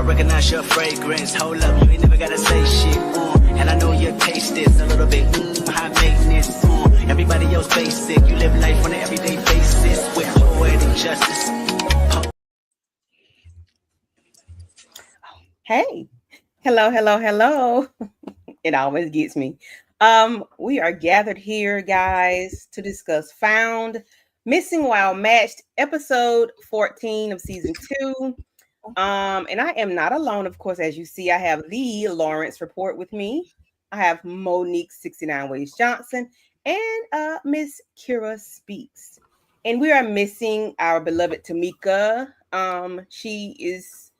recognize your fragrance. Hold up, you ain't never gotta say shit. And I know you taste this a little bit. High maintenance. Everybody else basic. You live life on an everyday basis with poetic justice. Hey, hello. It always gets me. We are gathered here, guys, to discuss Found Missing While Matched, episode 14 of season 2. And I am not alone, of course. As you see, I have the Lawrence report with me. I have Monique 69 Ways Johnson and Miss Kira Speaks. And we are missing our beloved Tamika. She is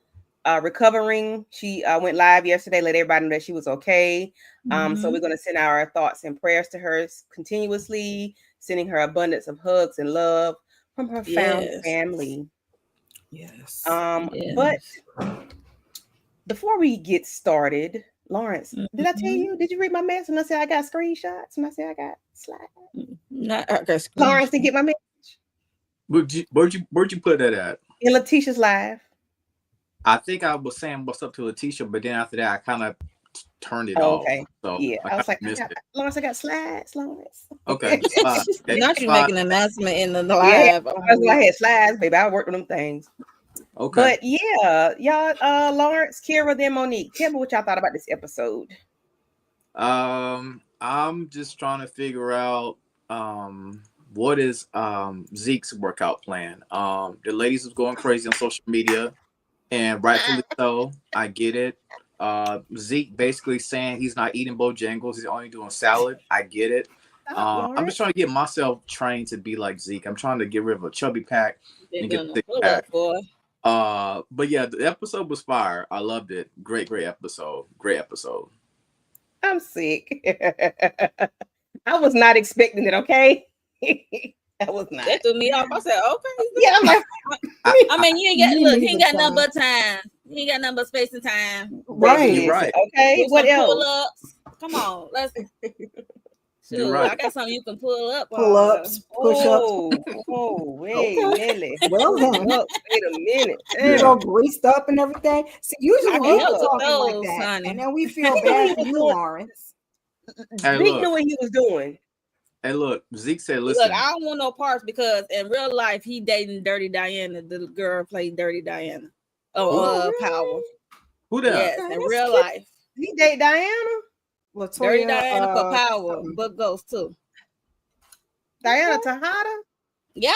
recovering. She went live yesterday, let everybody know that she was okay. So we're going to send our thoughts and prayers to her continuously, sending her abundance of hugs and love from her found family. Yes. But before we get started, Lawrence, did I tell you? Did you read my message? And I said I got screenshots, and I said I got slides. Lawrence didn't get my message. Where'd you put that at? In Letitia's live. I think I was saying what's up to Letitia, but then after that, I kind of turned it off. Okay. So yeah, I was like, Lawrence, I got slides, Lawrence. Okay. Not you make an announcement in the live. Yeah, I had slides, baby. I worked with them things. Okay. But yeah, y'all, Lawrence, Kira, then Monique, tell me what y'all thought about this episode. I'm just trying to figure out what is Zeke's workout plan. The ladies was going crazy on social media, and rightfully so. I get it. Zeke basically saying he's not eating Bojangles, he's only doing salad. I get it. I'm just trying to get myself trained to be like Zeke. I'm trying to get rid of a chubby pack and get a thick pack. But yeah, the episode was fire. I loved it. Great episode. I'm sick. I was not expecting it, okay? I was not. That threw me off. I said, okay. Yeah, I'm like, I mean, he ain't got nothing but time. He ain't got nothing but space and time. Right. You're right. Okay. What else? Pull-ups. Come on, let's. You're right. I got something you can pull up. Pull-ups, push-ups. Wait a minute. Well then. Wait a minute. You know, greased up and everything. See, usually we help talking those, like that, honey. and then we feel bad for you, Lawrence. Hey, Zeke knew what he was doing. Hey, look, Zeke said, listen. Look, I don't want no parts because in real life, he dating Dirty Diana. The girl played Dirty Diana. Power. Who that? Yes, in real life. He date Diana? Latoya, Dirty Diana for Power, but Ghost too. Diana Tejada? Yep.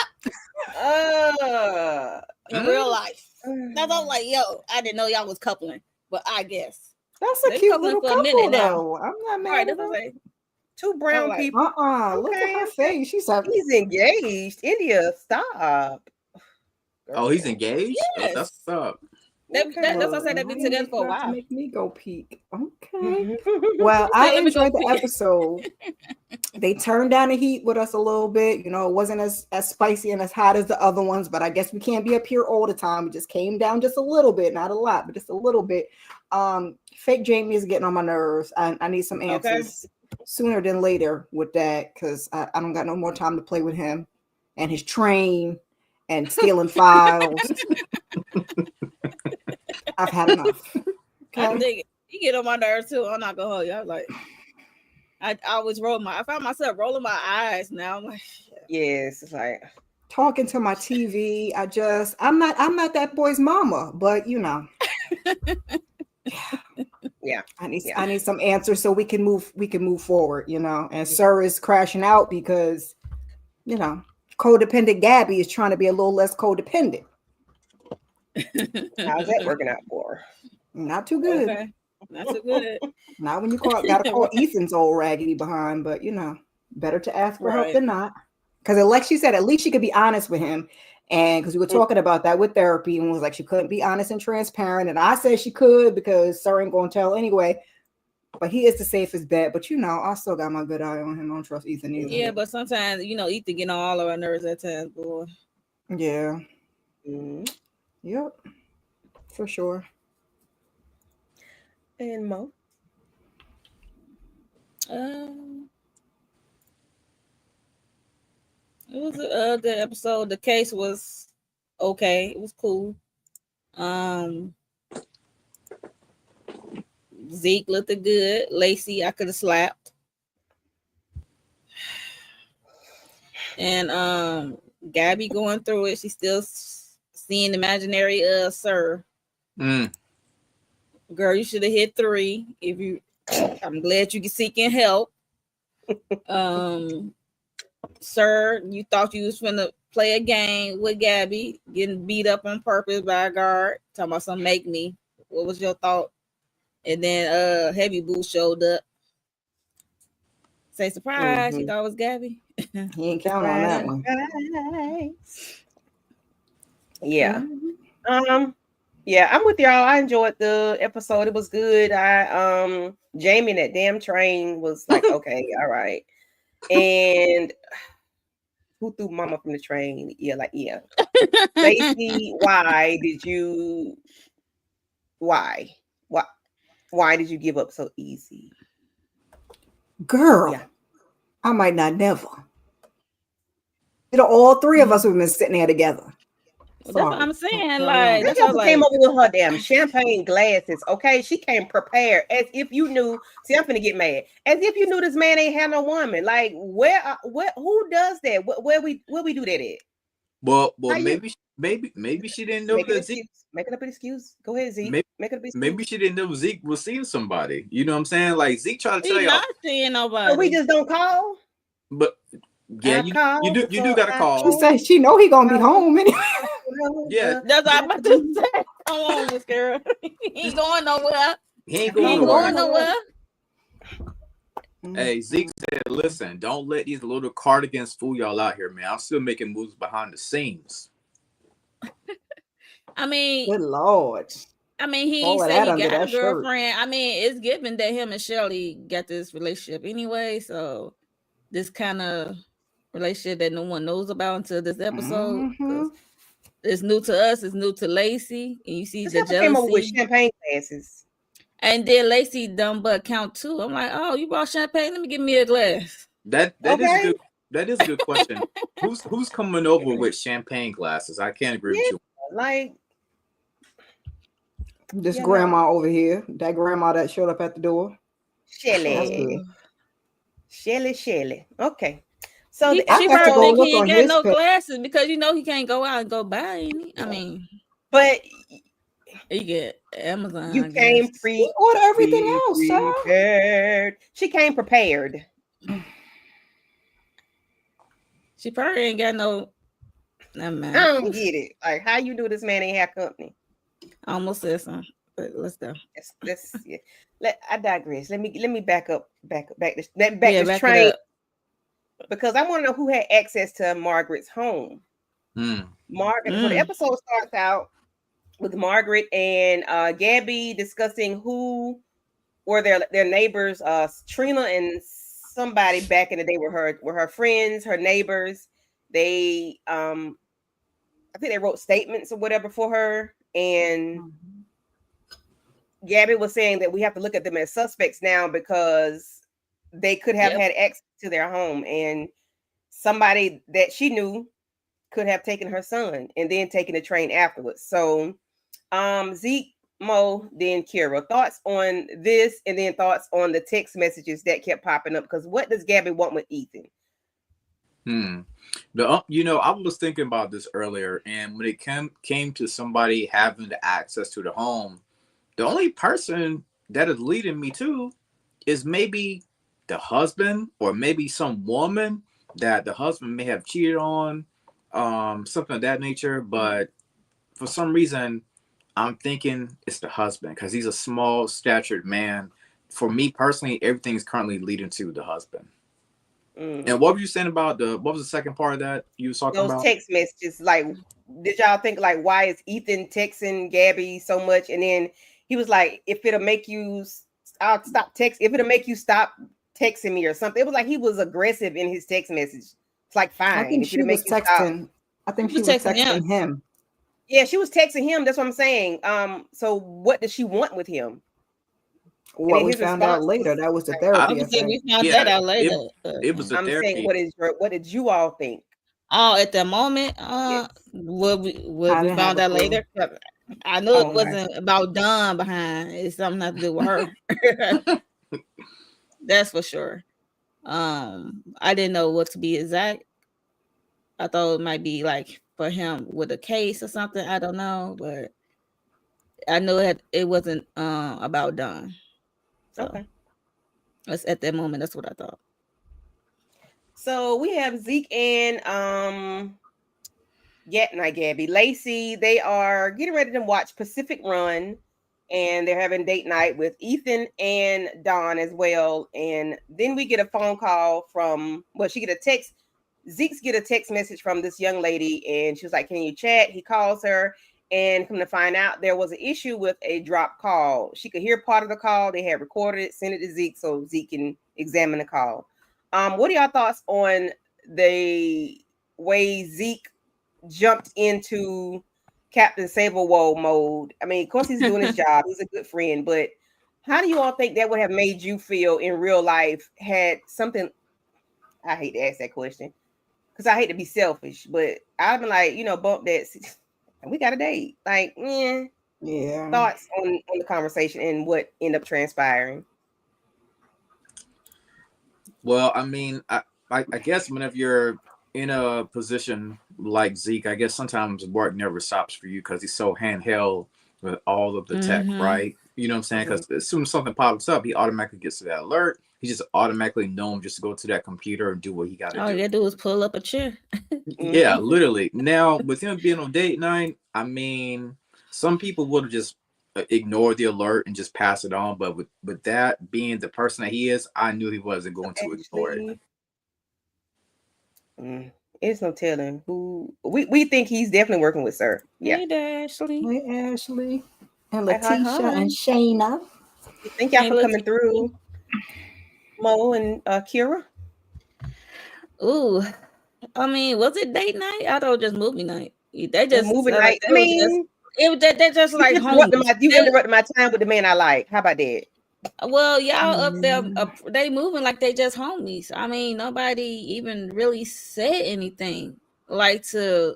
In real life. Now I'm like, yo, I didn't know y'all was coupling, but I guess. That's a cute little couple, though. I'm not mad at her. Two brown people. Look at her face. She's engaged. India, stop. Oh, he's engaged? Yes. Oh, that's up. That's what I said. They've been together for a while. Make me go peek. Okay. Well, I enjoyed the episode. They turned down the heat with us a little bit. You know, it wasn't as spicy and as hot as the other ones, but I guess we can't be up here all the time. It just came down just a little bit, not a lot, but just a little bit. Fake Jamie is getting on my nerves. I need some answers sooner than later with that, because I don't got no more time to play with him and his train and stealing files. I've had enough. Okay? I dig it. You get on my nerves too. I'm not gonna hold you. I was like, I always I found myself rolling my eyes now. I'm like, yes, it's like talking to my TV. I'm not that boy's mama, but you know. Yeah. I need some answers so we can move forward, you know. And Sir is crashing out because, you know, codependent Gabi is trying to be a little less codependent. How's that working out for her? Not too good. Okay. Not too good. Not when you gotta call Ethan's old raggedy behind, but you know, better to ask for help than not. Because like she said, at least she could be honest with him. And because we were talking about that with therapy and was like she couldn't be honest and transparent. And I said she could because Sir ain't gonna tell anyway. But he is the safest bet. But you know, I still got my good eye on him. I don't trust Ethan either. Yeah, but sometimes, you know, Ethan get on all of our nerves at times, boy. Yeah. Yep. For sure. And Mo? It was a good episode. The case was okay. It was cool. Zeke looked good. Lacey, I could have slapped. And Gabi going through it. She's still seeing imaginary Sir. Girl, you should have hit 3. I'm glad you seeking help. Sir, you thought you was finna play a game with Gabi, getting beat up on purpose by a guard, talking about some make me. What was your thought? And then Heavy Boo showed up. Say surprise, you thought it was Gabi. He ain't counting on that one. Yeah. Yeah, I'm with y'all. I enjoyed the episode. It was good. Jamie in that damn train was like, okay, all right. And who threw Mama from the train? Yeah. Lacey, why did you give up so easy? Girl, I might not never. All 3 of us would have been sitting there together. Well, that's what I'm saying. Like, that's what came over with her damn champagne glasses. Okay, she came prepared as if you knew. See, I'm finna get mad. As if you knew this man ain't had no woman. Like, who does that? Where we do that at? Well, maybe she didn't know that Zeke. Making up an excuse. Go ahead, Zeke. Maybe she didn't know Zeke was seeing somebody. You know what I'm saying? Like Zeke tried to tell you. Not seeing nobody. So we just don't call. But yeah, you do gotta call. She said she know he gonna be home anyway. Yeah, that's what I'm about to say. Come on, Miss girl. He ain't going nowhere. He ain't going nowhere. Hey, Zeke said, listen, don't let these little cardigans fool y'all out here, man. I'm still making moves behind the scenes. I mean, good Lord. I mean, he said he got a girlfriend. I mean, it's given that him and Shelley got this relationship anyway. So this kind of relationship that no one knows about until this episode. It's new to us. It's new to Lacey. And you see the jealousy. Came over with champagne glasses. And then Lacey done but count 2. I'm like, oh, you brought champagne? Let me give me a glass. That is good. That is a good question. Who's coming over with champagne glasses? I can't agree with you. Like this grandma over here. That grandma that showed up at the door. Shelly. Okay. So she probably think he ain't got no glasses because you know he can't go out and go buy any. I mean, but you get Amazon. You came order everything else, prepared. She came prepared. She probably ain't got no. Never mind. I don't get it. Like, how you knew this man ain't have company? I almost said something, but let's go. I digress. Let me back this train. Because I want to know who had access to Margaret's home. Margaret. So the episode starts out with Margaret and Gabi discussing who were their neighbors. Trina and somebody back in the day were her friends, her neighbors. They, I think they wrote statements or whatever for her, and Gabi was saying that we have to look at them as suspects now because they could have had access to their home, and somebody that she knew could have taken her son and then taken the train afterwards. So Zeke, Mo, then Kira, thoughts on this, and then thoughts on the text messages that kept popping up, because what does Gabi want with Ethan? I was thinking about this earlier, and when it came to somebody having the access to the home, the only person that is leading me to is maybe the husband, or maybe some woman that the husband may have cheated on, something of that nature. But for some reason, I'm thinking it's the husband because he's a small statured man. For me personally, everything's currently leading to the husband. And what were you saying about what was the second part of that you were talking about? Those text messages. Like, did y'all think, like, why is Ethan texting Gabi so much? And then he was like, if it'll make you, I'll stop text. If it'll make you stop texting me or something. It was like he was aggressive in his text message. It's like, fine. I think she was texting. I think she was texting him. Yeah, she was texting him. That's what I'm saying. So what does she want with him? What we found out later, that was the therapy. We found that out later. It was the therapy. Saying, what did you all think? Oh, at the moment, what we found out later. I know Oh, it wasn't about Dawn behind. It's something to do with her. That's for sure. I didn't know what to be exact. I thought it might be like for him with a case or something. I don't know, but I know it wasn't about Dawn. So okay. that's at that moment. That's what I thought. So we have Zeke and not Gabby, Lacey. They are getting ready to watch Pacific Run, and they're having date night with Ethan and Dawn as well. And then we get a phone call from, she get a text. Zeke's get a text message from this young lady, and she was like, "Can you chat?" He calls her, and come to find out, there was an issue with a drop call. She could hear part of the call. They had recorded it, sent it to Zeke so Zeke can examine the call. What are y'all thoughts on the way Zeke jumped into Captain Sablewold mode? I mean, of course, he's doing his job. He's a good friend, but how do you all think that would have made you feel in real life had something? I hate to ask that question because I hate to be selfish, but I've been like, bump that. We got a date. Like, yeah. Thoughts on the conversation and what ended up transpiring? Well, I mean, I guess whenever you're in a position like Zeke, I guess sometimes work never stops for you because he's so handheld with all of the tech, right? You know what I'm saying? Because as soon as something pops up, he automatically gets to that alert. He just automatically knows just to go to that computer and do what he got to do. All you gotta do is pull up a chair. Yeah, literally. Now, with him being on date night, I mean, some people would have just ignored the alert and just pass it on. But with that being the person that he is, I knew he wasn't going to ignore it. It's no telling who we think he's definitely working with, sir. Yeah. Hey, Ashley. Hey, Ashley. And Hi, Letitia hi. and Shayna. Thank y'all for coming Letitia. through. Mo and Kira. Ooh, I mean, was it date night? I thought it was just movie night. They just Movie like night. I mean, they just like home. You interrupted my time with the man I like. How about that? Well, y'all up there, they moving like they just homies. I mean, nobody even really said anything like to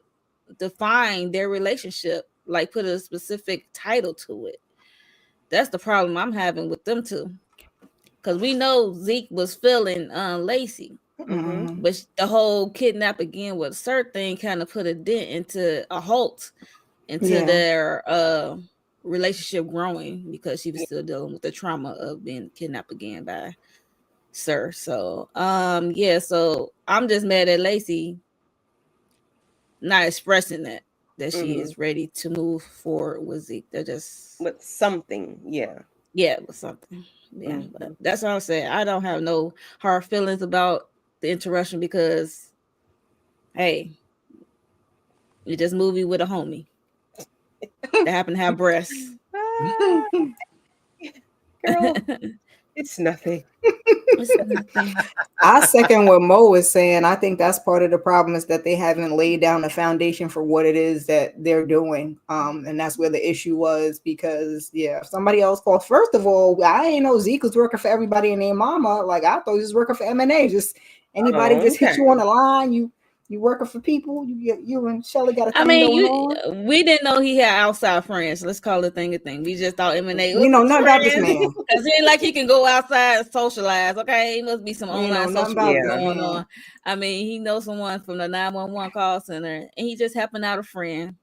define their relationship, like put a specific title to it. That's the problem I'm having with them two. Because we know Zeke was feeling Lacey. But the whole kidnap again with Sir thing kind of put a dent into a halt into their relationship growing because she was still dealing with the trauma of being kidnapped again by Sir. So so I'm just mad at Lacey not expressing that she is ready to move forward with Zeke. They're just with something, with something. But that's what I'm saying. I don't have no hard feelings about the interruption because hey, it's just movie with a homie that happen to have breasts. Girl, it's nothing. I second what Mo is saying. I think that's part of the problem is that they haven't laid down the foundation for what it is that they're doing. And that's where the issue was because if somebody else called, first of all, I didn't know Zeke was working for everybody and their mama. Like I thought he was working for M&A. Just anybody just hit you on the line, you working for people. You and Shelly got a thing going on. We didn't know he had outside friends. Let's call it thing a thing. We just thought M&A. We know nothing about this man. Because it ain't like he can go outside and socialize. Okay, he must be some online social going on. I mean, he knows someone from the 911 call center, and he just happened out a friend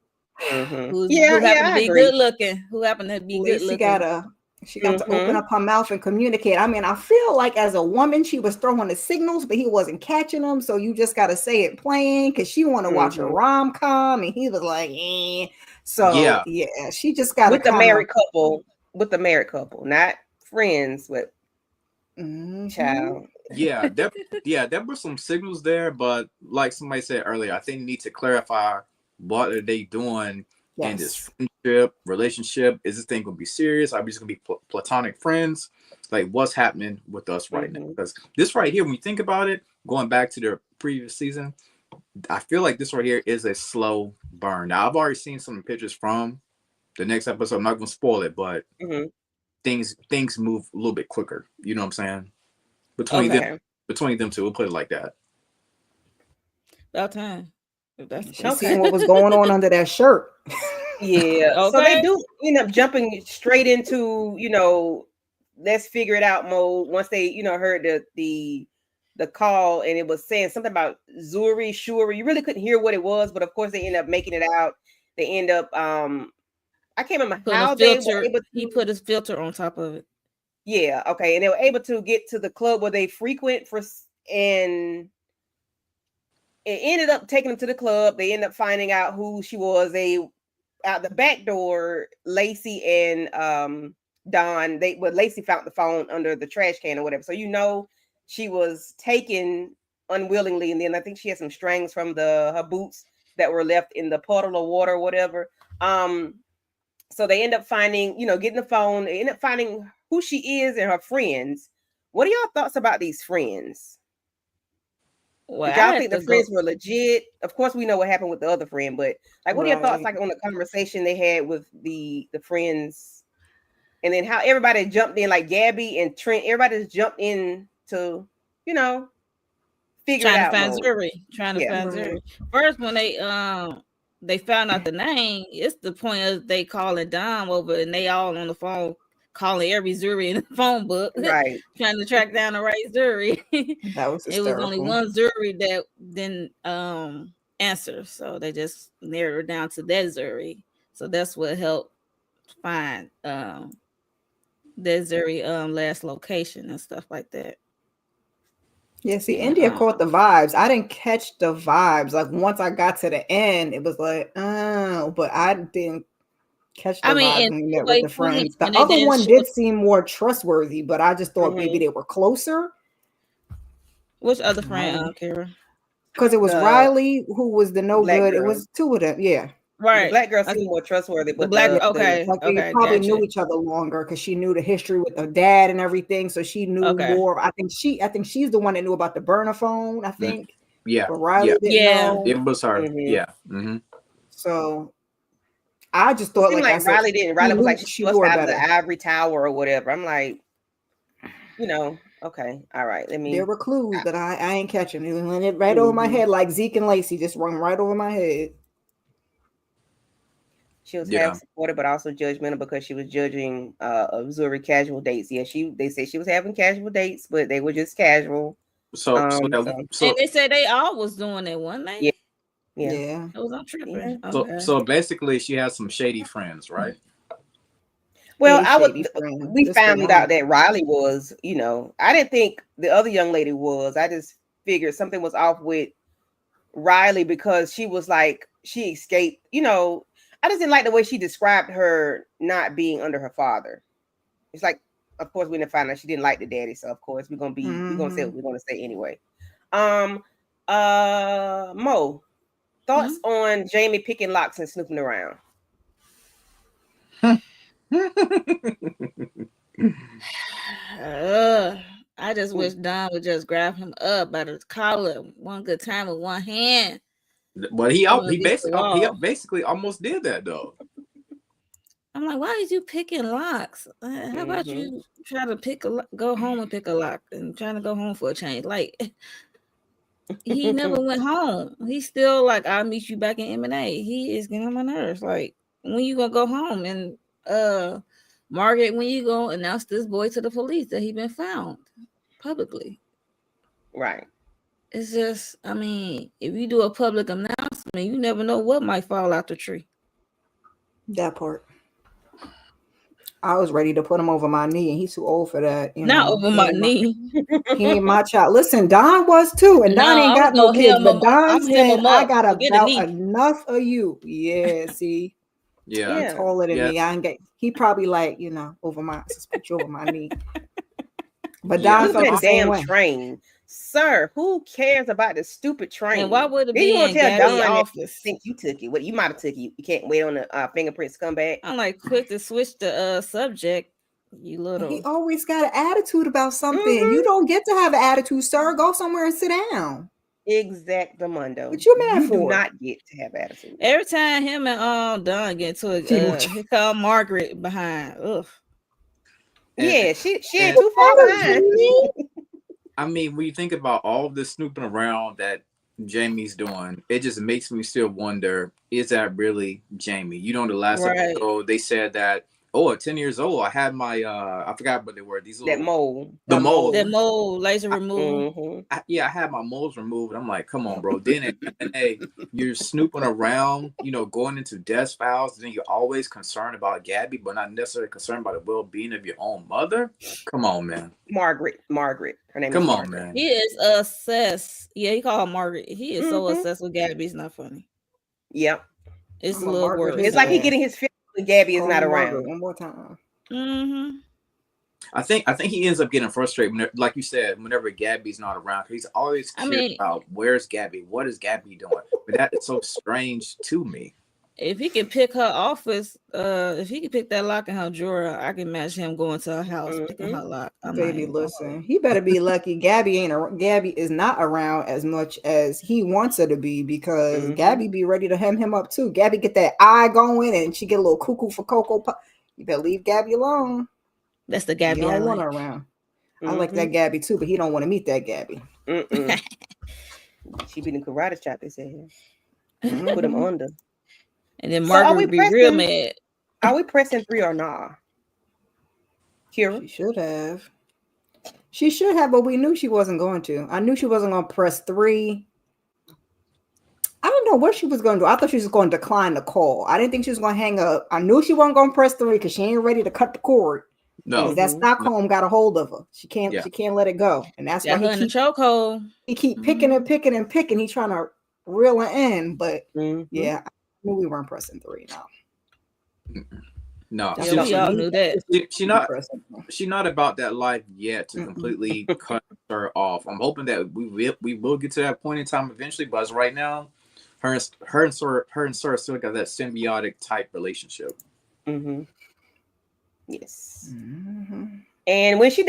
who happened to be good looking. Who happened to be good looking. She got to open up her mouth and communicate. I mean, I feel like as a woman, she was throwing the signals, but he wasn't catching them. So you just got to say it plain because she want to watch a rom-com. And he was like, eh. So, she just got to with the married couple, not friends with child. There were some signals there. But like somebody said earlier, I think they need to clarify what are they doing in this relationship. Is this thing gonna be serious? Are we just gonna be platonic friends? Like what's happening with us right now? Because this right here, when you think about it, going back to the previous season, I feel like this right here is a slow burn. Now I've already seen some pictures from the next episode. I'm not gonna spoil it, but things move a little bit quicker. You know what I'm saying? Between them two, we'll put it like that. About time. She's seeing what was going on under that shirt. Yeah. So Okay. they do end up jumping straight into, let's figure it out mode once they, heard the call, and it was saying something about Shuri. You really couldn't hear what it was, but of course they end up making it out. They end up I can't remember Put a how they were filter. able to. He put his filter on top of it. Yeah, okay. And they were able to get to the club where they frequent and it ended up taking them to the club. They ended up finding out who she was. They out the back door, Lacey and Don, Lacey found the phone under the trash can or whatever. So she was taken unwillingly, and then I think she had some strings from her boots that were left in the puddle of water or whatever. So they end up finding, getting the phone. They end up finding who she is and her friends. What are y'all thoughts about these friends? Well, Did y'all think the friends were legit? Of course, we know what happened with the other friend, but like, what are your thoughts like on the conversation they had with the friends, and then how everybody jumped in, like Gabi and Trent, everybody just jumped in to, figure it out. Trying to find Zuri. First, when they found out the name, it's the point of they calling Dom over, and they all on the phone calling every Zuri in the phone book, right? Trying to track down the right Zuri. That was hysterical. It was only one Zuri that didn't answer, so they just narrowed it down to that Zuri. So that's what helped find that Zuri last location and stuff like that. Yeah, see, India caught the vibes. I didn't catch the vibes. Like once I got to the end, it was like, oh, but I didn't catch the vibes when we met with the friends. The other one did seem more trustworthy, but I just thought maybe they were closer. Which other friend, Kara? Because it was Riley who was the no good. Girl. It was two of them, yeah. Right, the black girl seemed more trustworthy, but they probably knew each other longer because she knew the history with her dad and everything, so she knew more. I think she's the one that knew about the burner phone. I think, yeah, but Riley didn't know. It was her, yeah. Mm-hmm. So I just thought like Riley didn't. Riley was like she must have the ivory tower or whatever. I'm like, okay, all right. There were clues that I ain't catching. It went right over my head, like Zeke and Lacey just run right over my head. She was half supportive, but also judgmental because she was judging Zuri casual dates. Yeah, they said she was having casual dates, but they were just casual. So and they said they all was doing it one night. Yeah. It was on tripping. Yeah. Okay. So basically, she has some shady friends, right? Well, we found out that Riley was. I didn't think the other young lady was. I just figured something was off with Riley because she was like she escaped. I just didn't like the way she described her not being under her father. It's like, of course, we didn't find out she didn't like the daddy, so of course we're gonna say what we're gonna say anyway. Mo, thoughts on Jamie picking locks and snooping around? I just wish Don would just grab him up by the collar one good time with one hand. But he basically almost did that though. I'm like, why did you picking locks? How about you try to go home and pick a lock and trying to go home for a change? Like he never went home. He's still like, I'll meet you back in M&A. He is getting on my nerves. Like, when you gonna go home? And Margaret, when you gonna announce this boy to the police that he been found publicly? Right. It's just, if you do a public announcement, you never know what might fall out the tree. That part. I was ready to put him over my knee, and he's too old for that. Not over my knee. He ain't my child. Listen, Don was too, and Don ain't got no kids. But Don said, "I got about enough of you." Yeah, see. Yeah, he's taller than me. I ain't get. He probably like over my knee. But Don felt the same way. Train. Sir, who cares about the stupid train? And why would it be in Gabi's office? Think you took it? What you might have took it. You can't wait on the fingerprints to come back. I'm like quick to switch the subject. You little. He always got an attitude about something. You don't get to have an attitude, sir. Go somewhere and sit down. Exactamundo. What you mad for? Do not get to have attitude. Every time him and Don get to it, he called Margaret behind. Ugh. Yeah, she ain't too far behind. When you think about all this snooping around that Jamie's doing, it just makes me still wonder, is that really Jamie? You know, the last episode they said that, oh, at 10 years old, I had my I forgot what they were. These little that mole laser removal. I had my moles removed. I'm like, come on, bro. Then hey, you're snooping around, you know, going into death files. Then you're always concerned about Gabi, but not necessarily concerned about the well-being of your own mother. Come on, man. Margaret. Her name Come is on, Margaret. man. He is obsessed. Yeah, he called her Margaret. He is so obsessed with Gabi. It's not funny. Yep. It's a little worse. It's like he getting his feelings when Gabi is not around. One more time. I think he ends up getting frustrated whenever, like you said, whenever Gabi's not around. He's always curious about where's Gabi, what is Gabi doing. But that is so strange to me. If he can pick her office, if he can pick that lock in her drawer, I can imagine him going to her house picking her lock. Baby, listen, he better be lucky. Gabi is not around as much as he wants her to be, because Gabi be ready to hem him up too. Gabi get that eye going, and she get a little cuckoo for Cocoa Puff. You better leave Gabi alone. That's the Gabi I want her around. I like that Gabi too, but he don't want to meet that Gabi. She be in the karate chop, they say. Put him under. And then Margaret would be real mad. Are we pressing 3 or not? Kira? She should have, but we knew she wasn't going to. I knew she wasn't going to press 3. I don't know what she was going to do. I thought she was going to decline the call. I didn't think she was going to hang up. I knew she wasn't going to press 3 because she ain't ready to cut the cord. No, that Stockholm got a hold of her. She can't let it go, and that's why he keep picking and picking and picking. He's trying to reel her in, but yeah, I knew we weren't pressing 3 now. No, we all knew that. She's not about that life yet to completely cut her off. I'm hoping that we will get to that point in time eventually, but as right now, her and Sir still got that symbiotic type relationship. Yes. And when she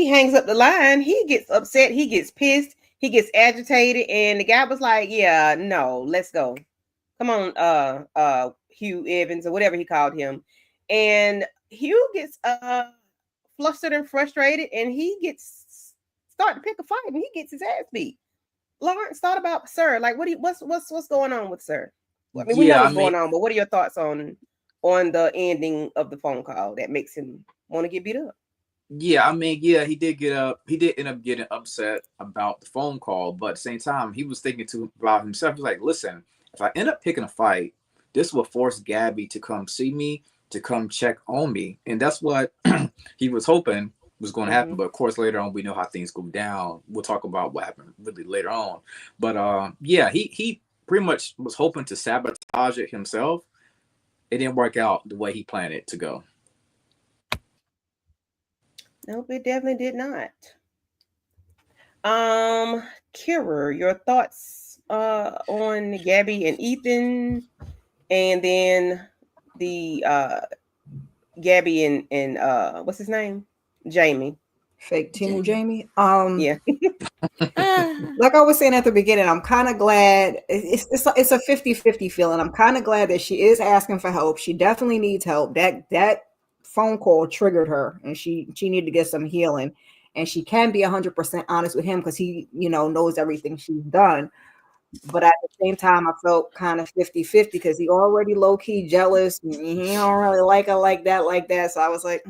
hangs up the line, he gets upset, he gets pissed, he gets agitated, and the guy was like, yeah, no, let's go. Come on, Hugh Evans, or whatever he called him. And Hugh gets flustered and frustrated, and he start to pick a fight, and he gets his ass beat. Lawrence, thought about Sir, like what's going on with Sir? I mean, we know what's going on, but what are your thoughts on the ending of the phone call that makes him want to get beat up? Yeah, I mean, yeah, he did end up getting upset about the phone call, but at the same time, he was thinking about himself. He's like, listen, if I end up picking a fight, this will force Gabi to come see me, to come check on me. And that's what he was hoping was going to happen. But of course, later on, we know how things go down. We'll talk about what happened really later on. But yeah, he pretty much was hoping to sabotage it himself. It didn't work out the way he planned it to go. Nope, it definitely did not. Kira, your thoughts on Gabi and Ethan, and then the Gabi and what's his name? Jamie. Fake Timu Jamie. Yeah. Like I was saying at the beginning, I'm kind of glad it's a 50-50 feeling. I'm kind of glad that she is asking for help. She definitely needs help. That phone call triggered her, and she needed to get some healing. And she can be 100% honest with him because he, knows everything she's done. But at the same time, I felt kind of 50-50 because he already low-key jealous. And he don't really like her like that. So I was like,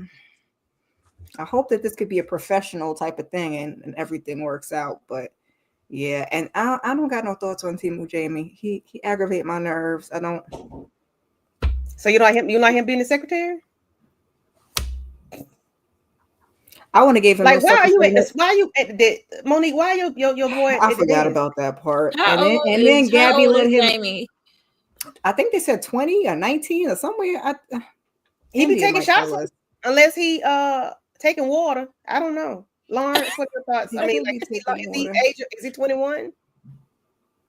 I hope that this could be a professional type of thing and everything works out. But yeah, and I don't got no thoughts on Timu Jamie. He aggravates my nerves. I don't. So you like him? You like him being the secretary? I want to give him. Like, why are you Monique? Why your boy? I forgot about that part. And then Gabi let him. Jamie? I think they said 20 or 19 or somewhere. He be taking shots unless he taking water. I don't know. Lawrence, what's your thoughts? I mean, like, is he 21?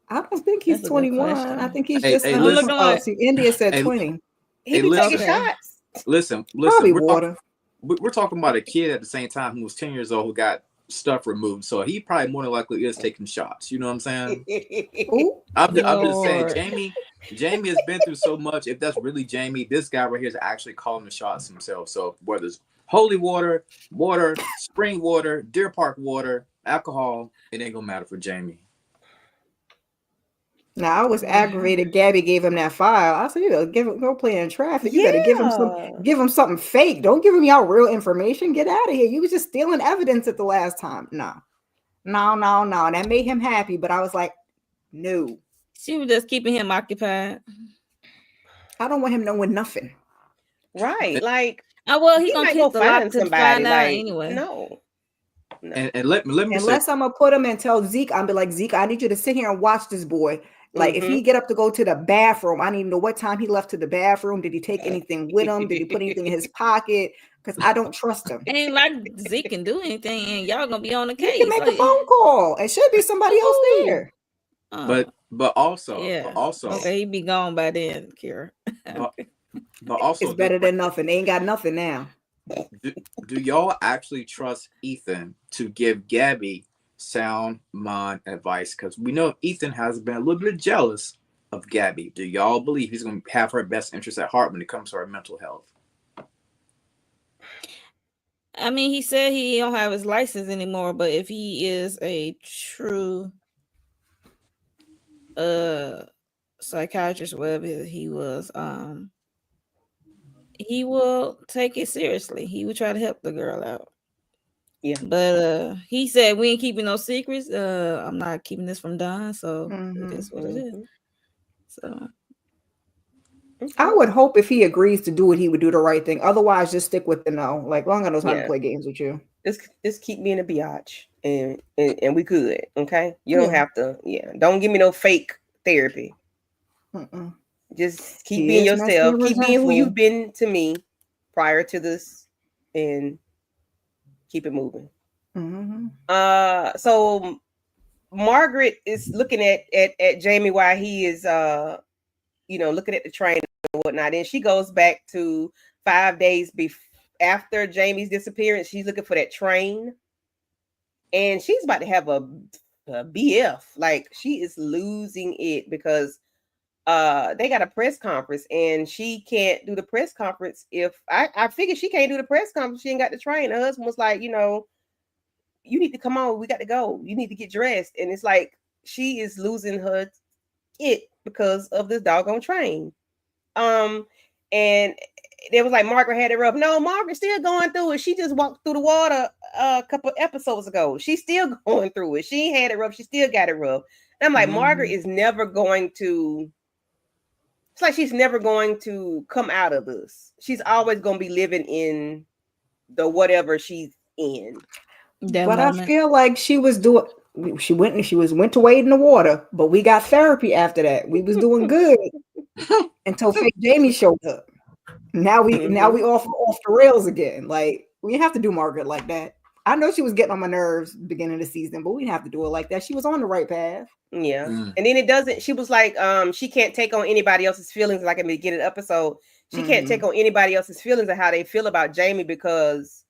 I don't think he's 21. I think he's just India said 20. He be taking shots. Listen. Probably water. We're talking about a kid at the same time who was 10 years old who got stuff removed. So he probably more than likely is taking shots. You know what I'm saying? I'm just saying, Jamie has been through so much. If that's really Jamie, this guy right here is actually calling the shots himself. So whether it's holy water, spring water, deer park water, alcohol, it ain't gonna matter for Jamie. Now I was aggravated. Gabby gave him that file. I said, "You know, go play in traffic. You better give him something fake. Don't give him y'all real information. Get out of here. You was just stealing evidence at the last time." No. And that made him happy. But I was like, no. She was just keeping him occupied. I don't want him knowing nothing. Right. Like, well, he gonna go pick the lock to find out like, anyway. No. And let me unless I'm gonna put him and tell Zeke, I'm be like, Zeke, I need you to sit here and watch this boy. Like, if he get up to go to the bathroom, I need to know what time he left to the bathroom. Did he take anything with him? Did he put anything in his pocket? Because I don't trust him. Ain't like Zeke can do anything, and y'all gonna be on the case. He can make a phone call. It should be somebody else there. But also, okay, he be gone by then, Kira. But also, it's better than nothing. They ain't got nothing now. Do y'all actually trust Ethan to give Gabby sound mind advice? Because we know Ethan has been a little bit jealous of Gabby. Do y'all believe he's going to have her best interest at heart when it comes to her mental health? I mean, he said he don't have his license anymore, but if he is a true psychiatrist, whatever he was, he will take it seriously. He would try to help the girl out. Yeah. But he said we ain't keeping no secrets. I'm not keeping this from Don, so it is what it is. So I would hope if he agrees to do it, he would do the right thing. Otherwise, just stick with the no. Like, long as I know how to play games with you. Just keep me in a biatch, and we could. Okay, you don't have to. Yeah, don't give me no fake therapy. Just keep being yourself. Keep being who you've been to me prior to this, and keep it moving. So Margaret is looking at Jamie while he is looking at the train and whatnot. And she goes back to 5 days after Jamie's disappearance. She's looking for that train, and she's about to have a BF. Like, she is losing it because they got a press conference, and she can't do the press conference. If I figured she can't do the press conference, she ain't got the train. Her husband was like, you need to come on. We got to go. You need to get dressed. And it's like she is losing her it because of this doggone train. And it was like Margaret had it rough. No, Margaret's still going through it. She just walked through the water a couple episodes ago. She's still going through it. She ain't had it rough. She still got it rough. And I'm like, Margaret is never going to. It's like she's never going to come out of this. She's always going to be living in the whatever she's in. But I feel like she was doing. She went to wade in the water, but we got therapy after that. We was doing good until fake Jamie showed up. Now we off the rails again. Like, we have to do Margaret like that. I know she was getting on my nerves beginning of the season, but we didn't have to do it like that. She was on the right path. Yeah. And then it doesn't. She was like, she can't take on anybody else's feelings. Like in the beginning of the episode, she can't take on anybody else's feelings of how they feel about Jamie because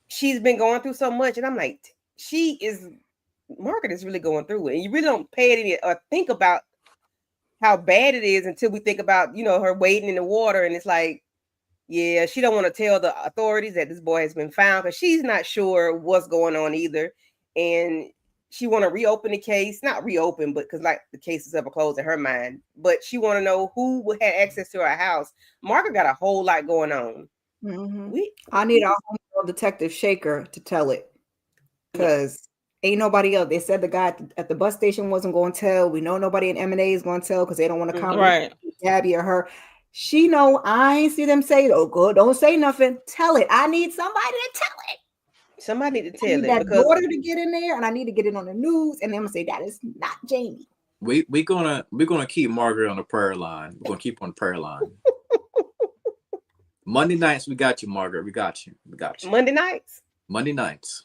she's been going through so much. And I'm like, Margaret is really going through it. And you really don't pay it any or think about how bad it is until we think about, her wading in the water. And it's like, yeah, she don't want to tell the authorities that this boy has been found because she's not sure what's going on either. And she want to reopen the case, not reopen, but because like the case is ever closed in her mind. But she want to know who had access to her house. Margaret got a whole lot going on. I need our home detective Shaker to tell it because ain't nobody else. They said the guy at the bus station wasn't going to tell. We know nobody in M&A is going to tell because they don't want to comment Gabby or her. She know I ain't see them say, "Oh, good, don't say nothing." Tell it. I need somebody to tell it. Somebody to tell I need it. that daughter to get in there, and I need to get it on the news, and them say that is not Jamie. We're gonna keep Margaret on the prayer line. We're gonna keep on the prayer line. Monday nights, we got you, Margaret. We got you. Monday nights.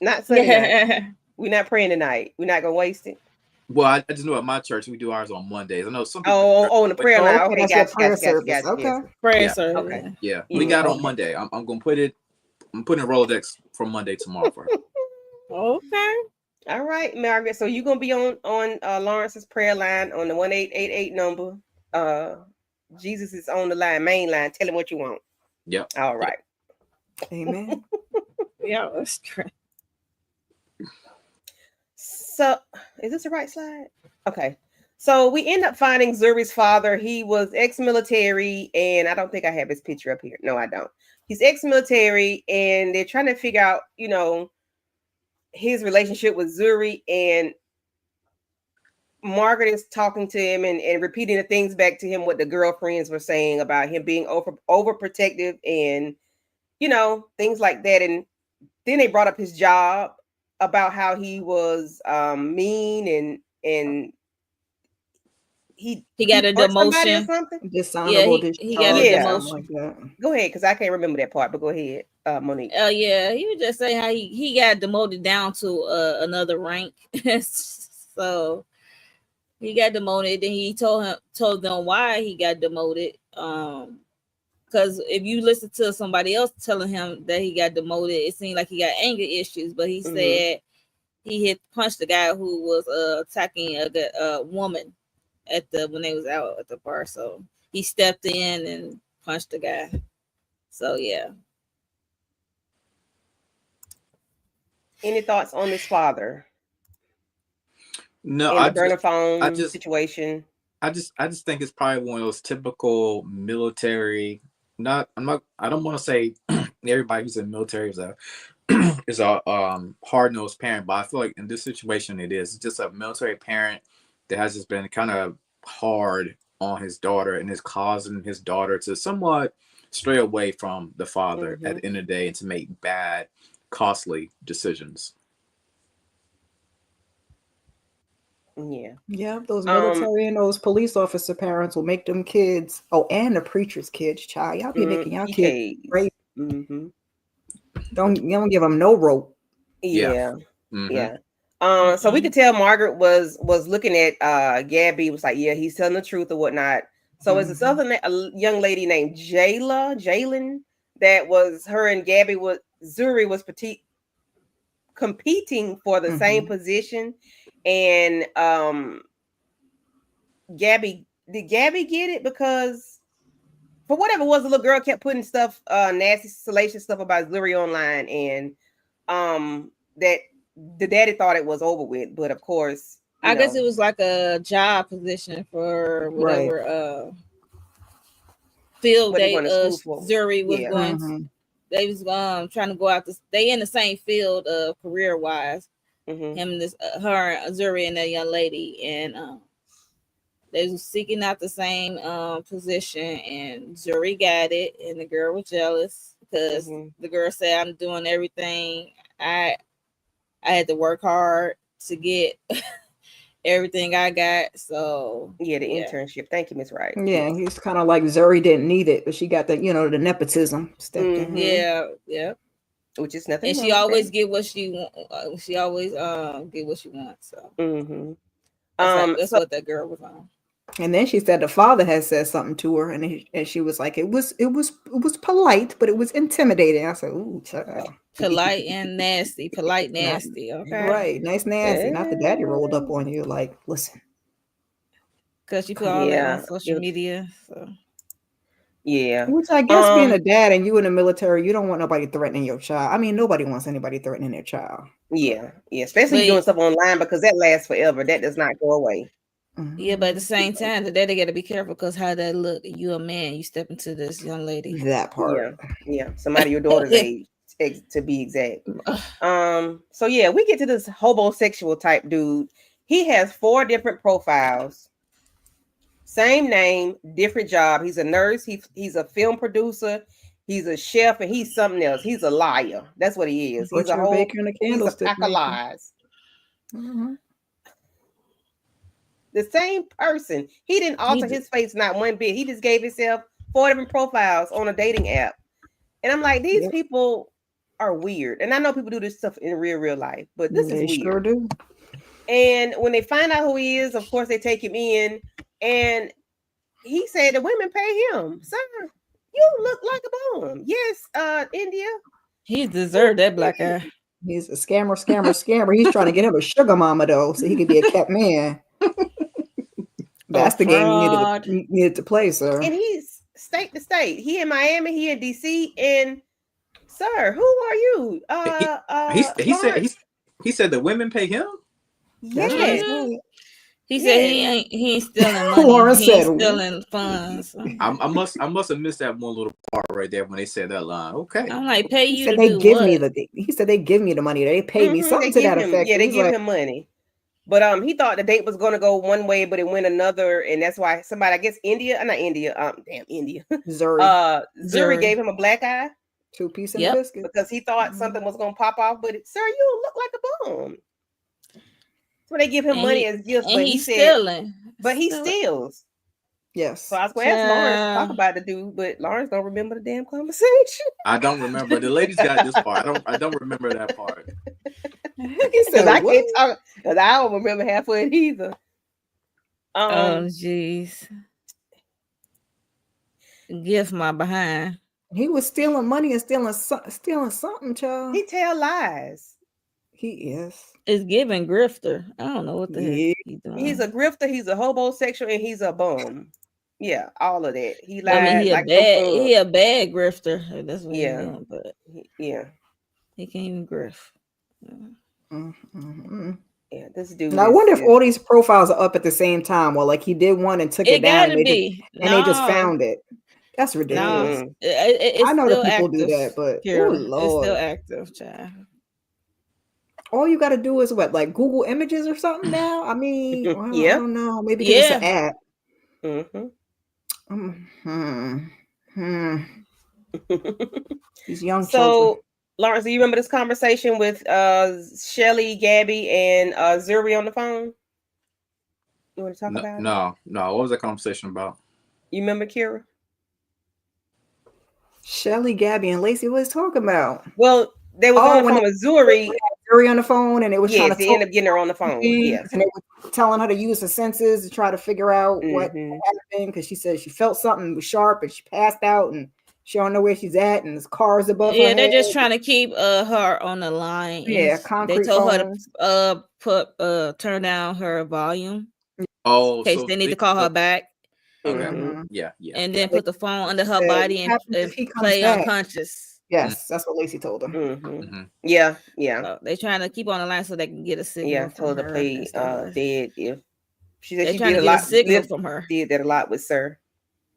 Not Sunday night. We're not praying tonight. We're not gonna waste it. Well, I just know at my church we do ours on Mondays. I know some people. On the prayer line. Okay, gotcha. Prayer service. Okay. Prayer service. Okay. Yeah, we got it on Monday. I'm gonna put it. I'm putting a Rolodex for Monday tomorrow for her. Okay. All right, Margaret. So you're gonna be on Lawrence's prayer line on the 1888 number. Jesus is on the line, main line. Tell him what you want. Yep. All right. Amen. Yeah, that's true. So, is this the right slide? Okay. So we end up finding Zuri's father. He was ex-military, and I don't think I have his picture up here. No, I don't. He's ex-military, and they're trying to figure out, his relationship with Zuri, and Margaret is talking to him and repeating the things back to him what the girlfriends were saying about him being overprotective and things like that. And then they brought up his job, about how he was mean and he got a hurt somebody or demotion. something. Dishonorable he got a Yeah. demotion. Like that. Go ahead, because I can't remember that part. But go ahead, Monique. Oh yeah, he was just saying how he got demoted down to another rank. So he got demoted. Then he told them why he got demoted. Because if you listen to somebody else telling him that he got demoted, it seemed like he got anger issues. But he said he punched the guy who was attacking a woman when they was out at the bar. So he stepped in and punched the guy. So yeah. Any thoughts on this father? No, in the burner phone situation. I just think it's probably one of those typical military. I don't want to say everybody who's in the military is a hard-nosed parent, but I feel like in this situation it's just a military parent that has just been kind of hard on his daughter and is causing his daughter to somewhat stray away from the father at the end of the day and to make bad, costly decisions. Yeah, those military and those police officer parents will make them kids. Oh, and the preacher's kids, child. Y'all be making y'all kids great. Don't give them no rope. Yeah. So we could tell Margaret was looking at Gabi, was like, yeah, he's telling the truth or whatnot. So it's this other young lady named Jalen, that was her and Gabi Zuri was competing for the same position. And did Gabi get it? Because for whatever it was, the little girl kept putting stuff, nasty, salacious stuff about Zuri online, and that the daddy thought it was over with. But of course, I guess it was like a job position for whatever field Zuri was going to. They was trying to go out. They in the same field career wise. Him, her, Zuri, and that young lady, and they was seeking out the same position, and Zuri got it, and the girl was jealous because the girl said, "I'm doing everything. I had to work hard to get everything I got." So the internship. Thank you, Miss Wright. Yeah, he's kind of like Zuri didn't need it, but she got the the nepotism stepped in. Yeah. Which is nothing. And she always get what she wants. She always get what she wants. So that's what that girl was on. And then she said the father had said something to her, and she was like, it was polite, but it was intimidating. I said, ooh, child. Polite and nasty. Polite, nasty. Okay. Right. Nice, nasty. Not the daddy rolled up on you like, listen. Because you put all that on social media. So. Yeah. Which I guess being a dad and you in the military, you don't want nobody threatening your child. I mean, nobody wants anybody threatening their child. Yeah. Especially doing stuff online, because that lasts forever. That does not go away. Yeah, but at the same time, the daddy got to be careful because how that look. You a man, you step into this young lady. That part. Yeah. Somebody your daughter's age, to be exact. So yeah, we get to this homosexual type dude. He has 4 different profiles. Same name, different job. He's a nurse. He's a film producer. He's a chef, and he's something else. He's a liar. That's what he is. He's a pack of lies. The same person. He didn't alter his face not one bit. He just gave himself 4 different profiles on a dating app. And I'm like, these people are weird. And I know people do this stuff in real life, but this is weird. Sure do. And when they find out who he is, of course, they take him in. And he said the women pay him. Sir, you look like a bum. Yes, India. He deserved that black guy. He's a scammer. He's trying to get him a sugar mama, though, so he could be a kept man. That's the game you needed to play, sir. And he's state to state. He in Miami, he in DC. And sir, who are you? He said the women pay him? Yes. He said he ain't stealing money. Lauren He ain't said, stealing funds. I must have missed that one little part right there when they said that line. Okay. I'm like, pay he you said to they do give what? me the. He said they give me the money. They pay me something to that effect. Yeah, they He's give like, him money. But he thought the date was going to go one way, but it went another, and that's why somebody, I guess India, India, Zuri, Zuri gave him a black eye. 2 piece and a biscuit Because he thought something was going to pop off, but sir, you look like a bum. So they give him money as gifts, but he said, stealing. But he steals. Yes. So I was going to ask Lawrence to talk about the dude, but Lawrence don't remember the damn conversation. I don't remember. The ladies got this part. I don't remember that part. Because I can't talk. Because I don't remember half of it either. Oh jeez. Gift my behind. He was stealing money and stealing something, child. He tell lies. He is. It's giving grifter. I don't know what the heck he's doing. He's a grifter. He's a homosexual, and he's a bum. Yeah, all of that. He lied. I mean, he a bad grifter. That's what he's doing, but he can't even grift. Mm-hmm. Yeah, this dude. Now I wonder if all these profiles are up at the same time. Well, like he did one and took it down, and they just found it. That's ridiculous. No, I know that people active, do that, but Kira, oh Lord, it's still active, child. All you got to do is what, like Google Images or something now? I mean, I don't know. Maybe it's an app. These young children. Lawrence, do you remember this conversation with Shelly, Gabi, and Zuri on the phone? You want to talk about it? No. What was that conversation about? You remember, Kira? Shelly, Gabi, and Lacey, what was talking about? Well, they was on the phone with Zuri. Zuri on the phone, and it was trying to end up getting her on the phone. Yes, and they were telling her to use her senses to try to figure out what happened, because she said she felt something was sharp, and she passed out, and she don't know where she's at, and there's cars above her. Yeah, they're just trying to keep her on the line. Yeah, concrete. They told her to turn down her volume. Oh, in case they need to call her back. Okay. Yeah. And then put the phone under her body and play unconscious. Yes, that's what Lacey told her. Yeah. So they're trying to keep on the line so they can get a signal. Yeah, told her to play dead. If she said they're she trying did to get a signal from her. Did that a lot with Sir.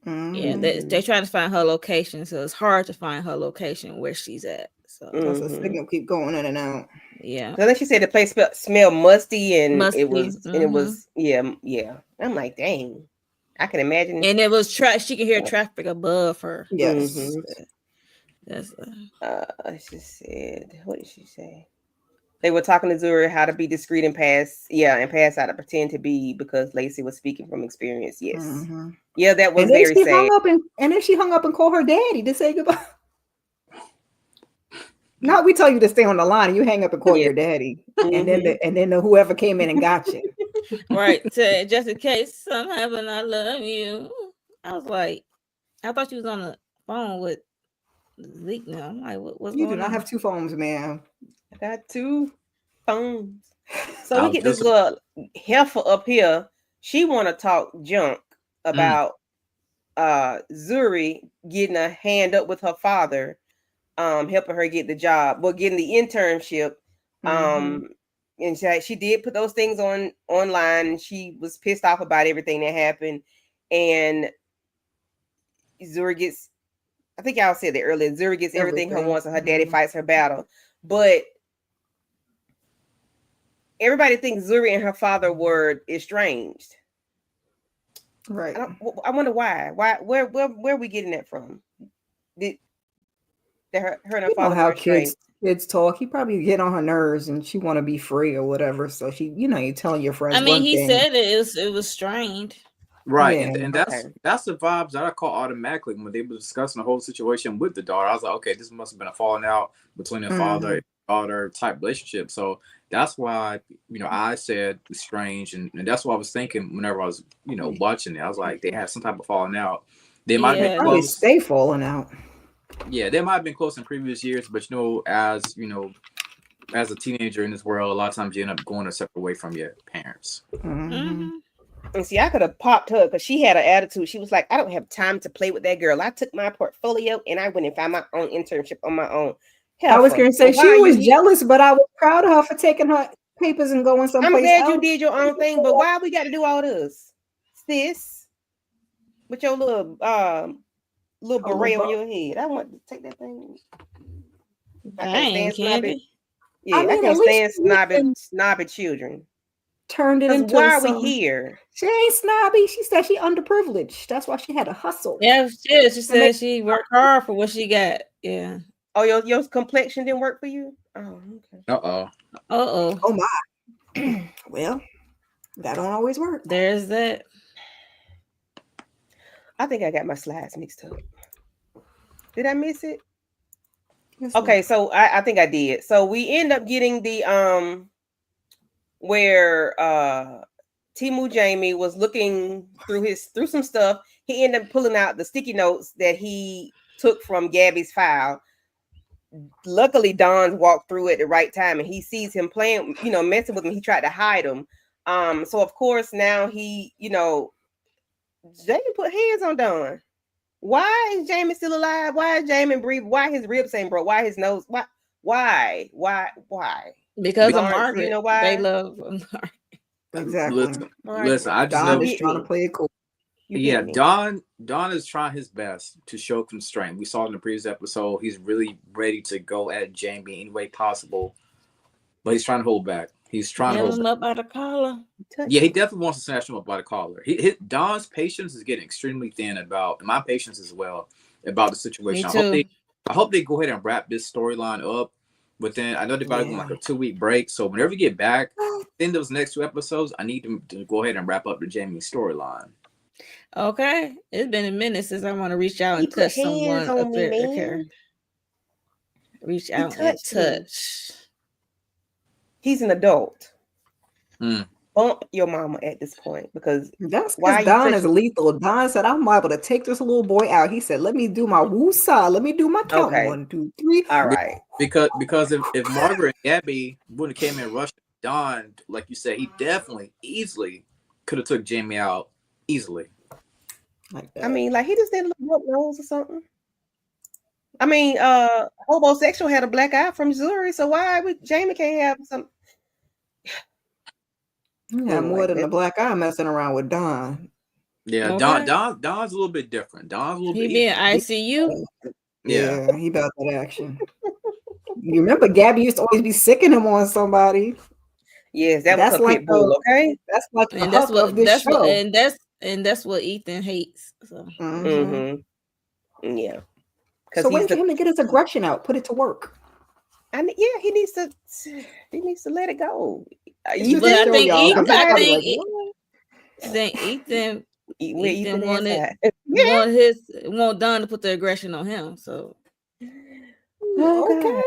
Yeah, they're trying to find her location, so it's hard to find her location where she's at. So the signal keep going in and out. Yeah. So then she said the place smelled musty, and it was yeah. I'm like, dang. I can imagine. And it was she could hear traffic above her. Yes. That's she said, what did she say? They were talking to Zuri how to be discreet and pass how to pretend to be, because Lacey was speaking from experience. Yes. Yeah, that was very sad. And then she hung up and called her daddy to say goodbye. Now we tell you to stay on the line and you hang up and call your daddy. And then whoever came in and got you. Right. So just in case something happened, I love you. I was like, I thought you was on the phone with Zeke now. I'm like, what's going on? You do not have 2 phones, ma'am. I got 2 phones. So we get this little heifer up here. She want to talk junk about Zuri getting a hand up with her father, helping her get the job, getting the internship. And she did put those things online, and she was pissed off about everything that happened. And Zuri gets, I think y'all said that earlier, Zuri gets everything her wants, and her daddy fights her battle. But everybody thinks Zuri and her father were estranged. Right. I wonder why. Where are we getting that from? Did her and her father how were estranged? Kids talk. He probably get on her nerves, and she want to be free or whatever. So she, you telling your friends. I mean, he said it was strained. Right, and that's the vibes that I caught automatically when they were discussing the whole situation with the daughter. I was like, okay, this must have been a falling out between a father and daughter type relationship. So that's why I said it's strange, and that's what I was thinking whenever I was watching it. I was like, they had some type of falling out. They might have been close. Stay falling out. Yeah, they might have been close in previous years, but as a teenager in this world, a lot of times you end up going a separate way from your parents. And see, I could have popped her because she had an attitude. She was like, I don't have time to play with that girl. I took my portfolio and I went and found my own internship on my own. I was going to say she was jealous, but I was proud of her for taking her papers and going I'm someplace glad else. you did your own thing, but why we got to do all this, sis? With your little beret on your head. I want to take that thing. I can't Dang, stand snobby. Candy. Yeah, I mean, can't at least stand snobby children. turned it Because into why are we some. here? She ain't snobby. She said she underprivileged. That's why she had to hustle. Yeah, she said she worked hard for what she got. Yeah. Oh, your complexion didn't work for you? Oh, okay. Oh my. Well, that don't always work. There's that. I think I got my slides mixed up. Did I miss it? Yes, okay, so I think I did. So we end up getting the where Timu Jamie was looking through some stuff. He ended up pulling out the sticky notes that he took from Gabby's file. Luckily, Don walked through at the right time, and he sees him playing, messing with him. He tried to hide him. So of course now he, Jamie put hands on Don. Why is Jamie still alive? Why is Jamie breathing? Why his ribs ain't broke? Why his nose? Why? Because of Margaret. You know why? They love Margaret. Exactly. Listen, I just Don know is trying to play it cool. Yeah, Don is trying his best to show constraint. We saw in the previous episode, he's really ready to go at Jamie any way possible, but he's trying to hold back. He's trying to hold him up by the collar. Yeah, he definitely wants to snatch him up by the collar. Don's patience is getting extremely thin and my patience as well about the situation. Me too. I hope they go ahead and wrap this storyline up. But then I know they're about to go like a 2-week break. So whenever you get back in those next 2 episodes, I need them to go ahead and wrap up the Jamie storyline. Okay, it's been a minute since I want to reach out and touch someone up there. Reach out and touch. He's an adult. Bump your mama at this point because that's why Don is lethal. Don said, "I'm able to take this little boy out." He said, "Let me do my woosah. Let me do my count. Okay. 1, 2, 3." All right. Because if Margaret and Gabi wouldn't have came in rushing Don, like you said, he definitely easily could have took Jamie out easily. Like that. I mean, like he just did a little nose or something. I mean, homosexual had a black eye from Missouri, so why would Jamie can't have some? Yeah, more than a black eye messing around with Don. Yeah, okay. Don's a little bit different. Don's a little bit. He be in ICU. Yeah, he about that action. You remember Gabi used to always be sicking him on somebody. Yes, that's like pit bull, okay. That's like and that's what that's show. And that's what Ethan hates. So. Yeah. So wait for him to get his aggression out, put it to work. And yeah, he needs to let it go. I think Ethan want Don to put the aggression on him. So okay,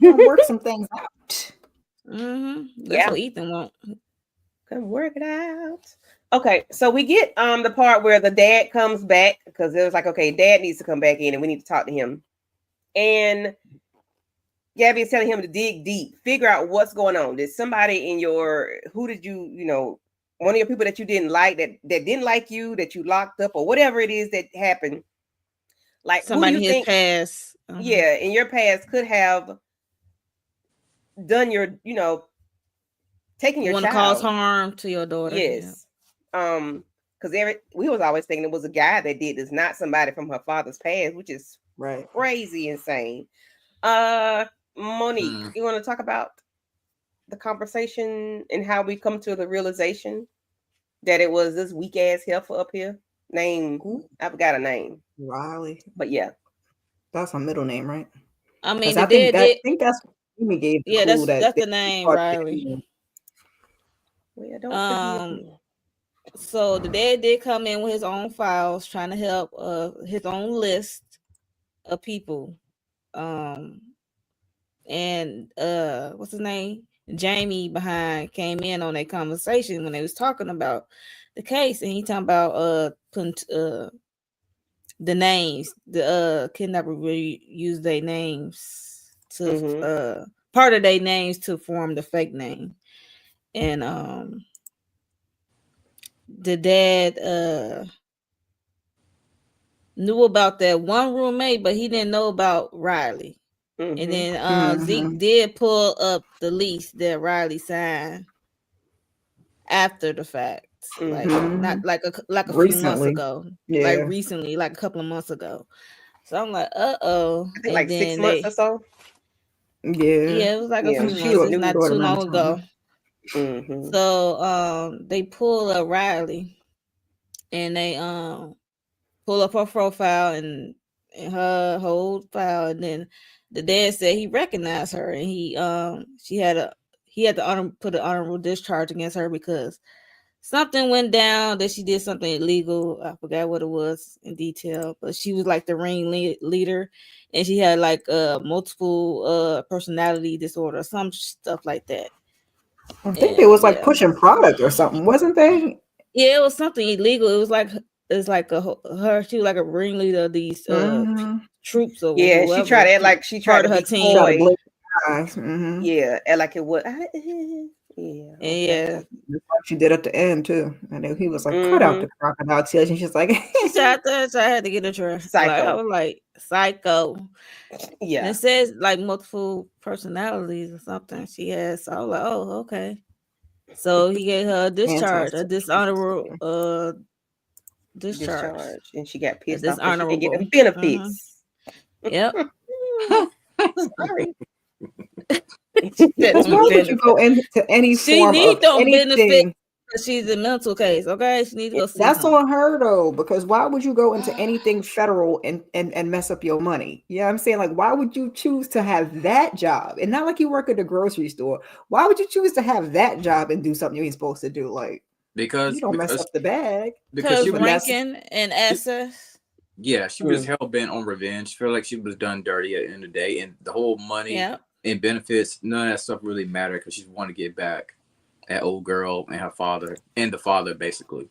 work some things out. That's what Ethan want. Can work it out. Okay, so we get the part where the dad comes back because it was like, okay, dad needs to come back in and we need to talk to him. And Gabi is telling him to dig deep, figure out what's going on. Did somebody in one of your people that you didn't like, that didn't like you, that you locked up, or whatever it is that happened, like somebody in his past, in your past could have done your, taking your child. Want to cause harm to your daughter? Yes, because we was always thinking it was a guy that did this, not somebody from her father's past, which is crazy, insane. Monique, you want to talk about the conversation and how we come to the realization that it was this weak ass heifer up here named, I forgot a name, Riley, but yeah, that's her middle name, right? I mean, I think that's what Amy gave. Yeah, that's the name, Riley. Well, don't so the dad did come in with his own files, trying to help his own list of people. And what's his name? Jamie behind came in on that conversation when they was talking about the case, and he talking about putting the names, the kidnapper will use their names to part of their names to form the fake name. And the dad knew about that one roommate, but he didn't know about Riley. And then Zeke did pull up the lease that Riley signed after the fact, like not like a few months ago, like recently, like a couple of months ago. So I'm like, I think like 6 months or so. Yeah, it was like a few months. It's not too long ago. So they pull up Riley, and they pull up her profile and her whole file, and then the dad said he recognized her, and he had to put an honorable discharge against her because something went down, that she did something illegal. I forgot what it was in detail, but she was like the ring leader, and she had like multiple personality disorder, some stuff like that. I think it was like pushing product or something, wasn't they? Yeah, it was something illegal. It was like her. She was like a ringleader of these troops or whoever. She tried to act like she tried to be coy. Yeah, and like it was. Yeah. She did at the end too, and then he was like, "Cut out the crocodile tears," and she's like, so I had to get a try. Psycho. Like, I was like, psycho. Yeah. And it says like multiple personalities or something she has. So I was like, oh, okay. So he gave her a discharge, a dishonorable discharge, and she got pissed off. Dishonorable. She didn't get the benefits. Yep. Sorry. Why would you go into any form of anything? She's a mental case, okay? She needs to go see That's on her though, because why would you go into anything federal and mess up your money? Yeah, I'm saying, like, why would you choose to have that job? And not like you work at the grocery store. Why would you choose to have that job and do something you ain't supposed to do? Like, because you don't mess up the bag. Because she was ranking and access. Yeah, she was hell bent on revenge. She felt like she was done dirty at the end of the day, and the whole money and benefits, none of that stuff really mattered because she wanted to get back that old girl and her father and the father, basically.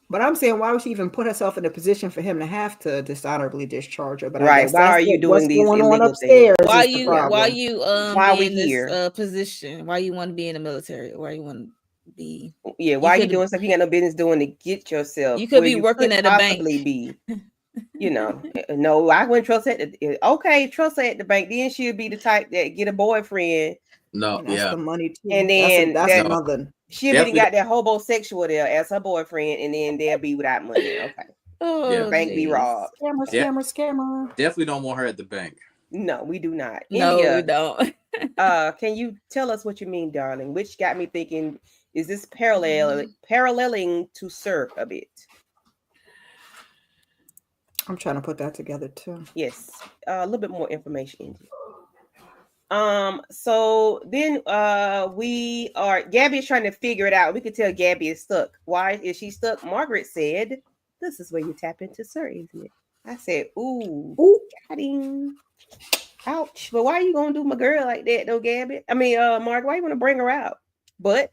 But I'm saying, why would she even put herself in a position for him to have to dishonorably discharge her? But right, why are you doing these illegal upstairs? Why are we in this position? Why you want to be in the military? Why you want to be? Yeah, why are you doing stuff you got no business doing to get yourself? You could be working at a bank. You know, no, I wouldn't trust at trust her at the bank. Then she'll be the type that get a boyfriend. No, that's the money too. And then that's nothing. She'll be got that homosexual there as her boyfriend, and then they'll be without money. Okay. Bank be robbed. Scammer. Definitely don't want her at the bank. No, we do not. No, we don't. Can you tell us what you mean, darling? Which got me thinking, is this paralleling to Sir a bit? I'm trying to put that together too. Yes, a little bit more information. So then Gabi is trying to figure it out. We could tell Gabi is stuck. Why is she stuck? Margaret said, "This is where you tap into Sir, isn't it?" I said, ooh, got him. Ouch. But why are you gonna do my girl like that though, Gabi? I mean, Margaret, why you want to bring her out? But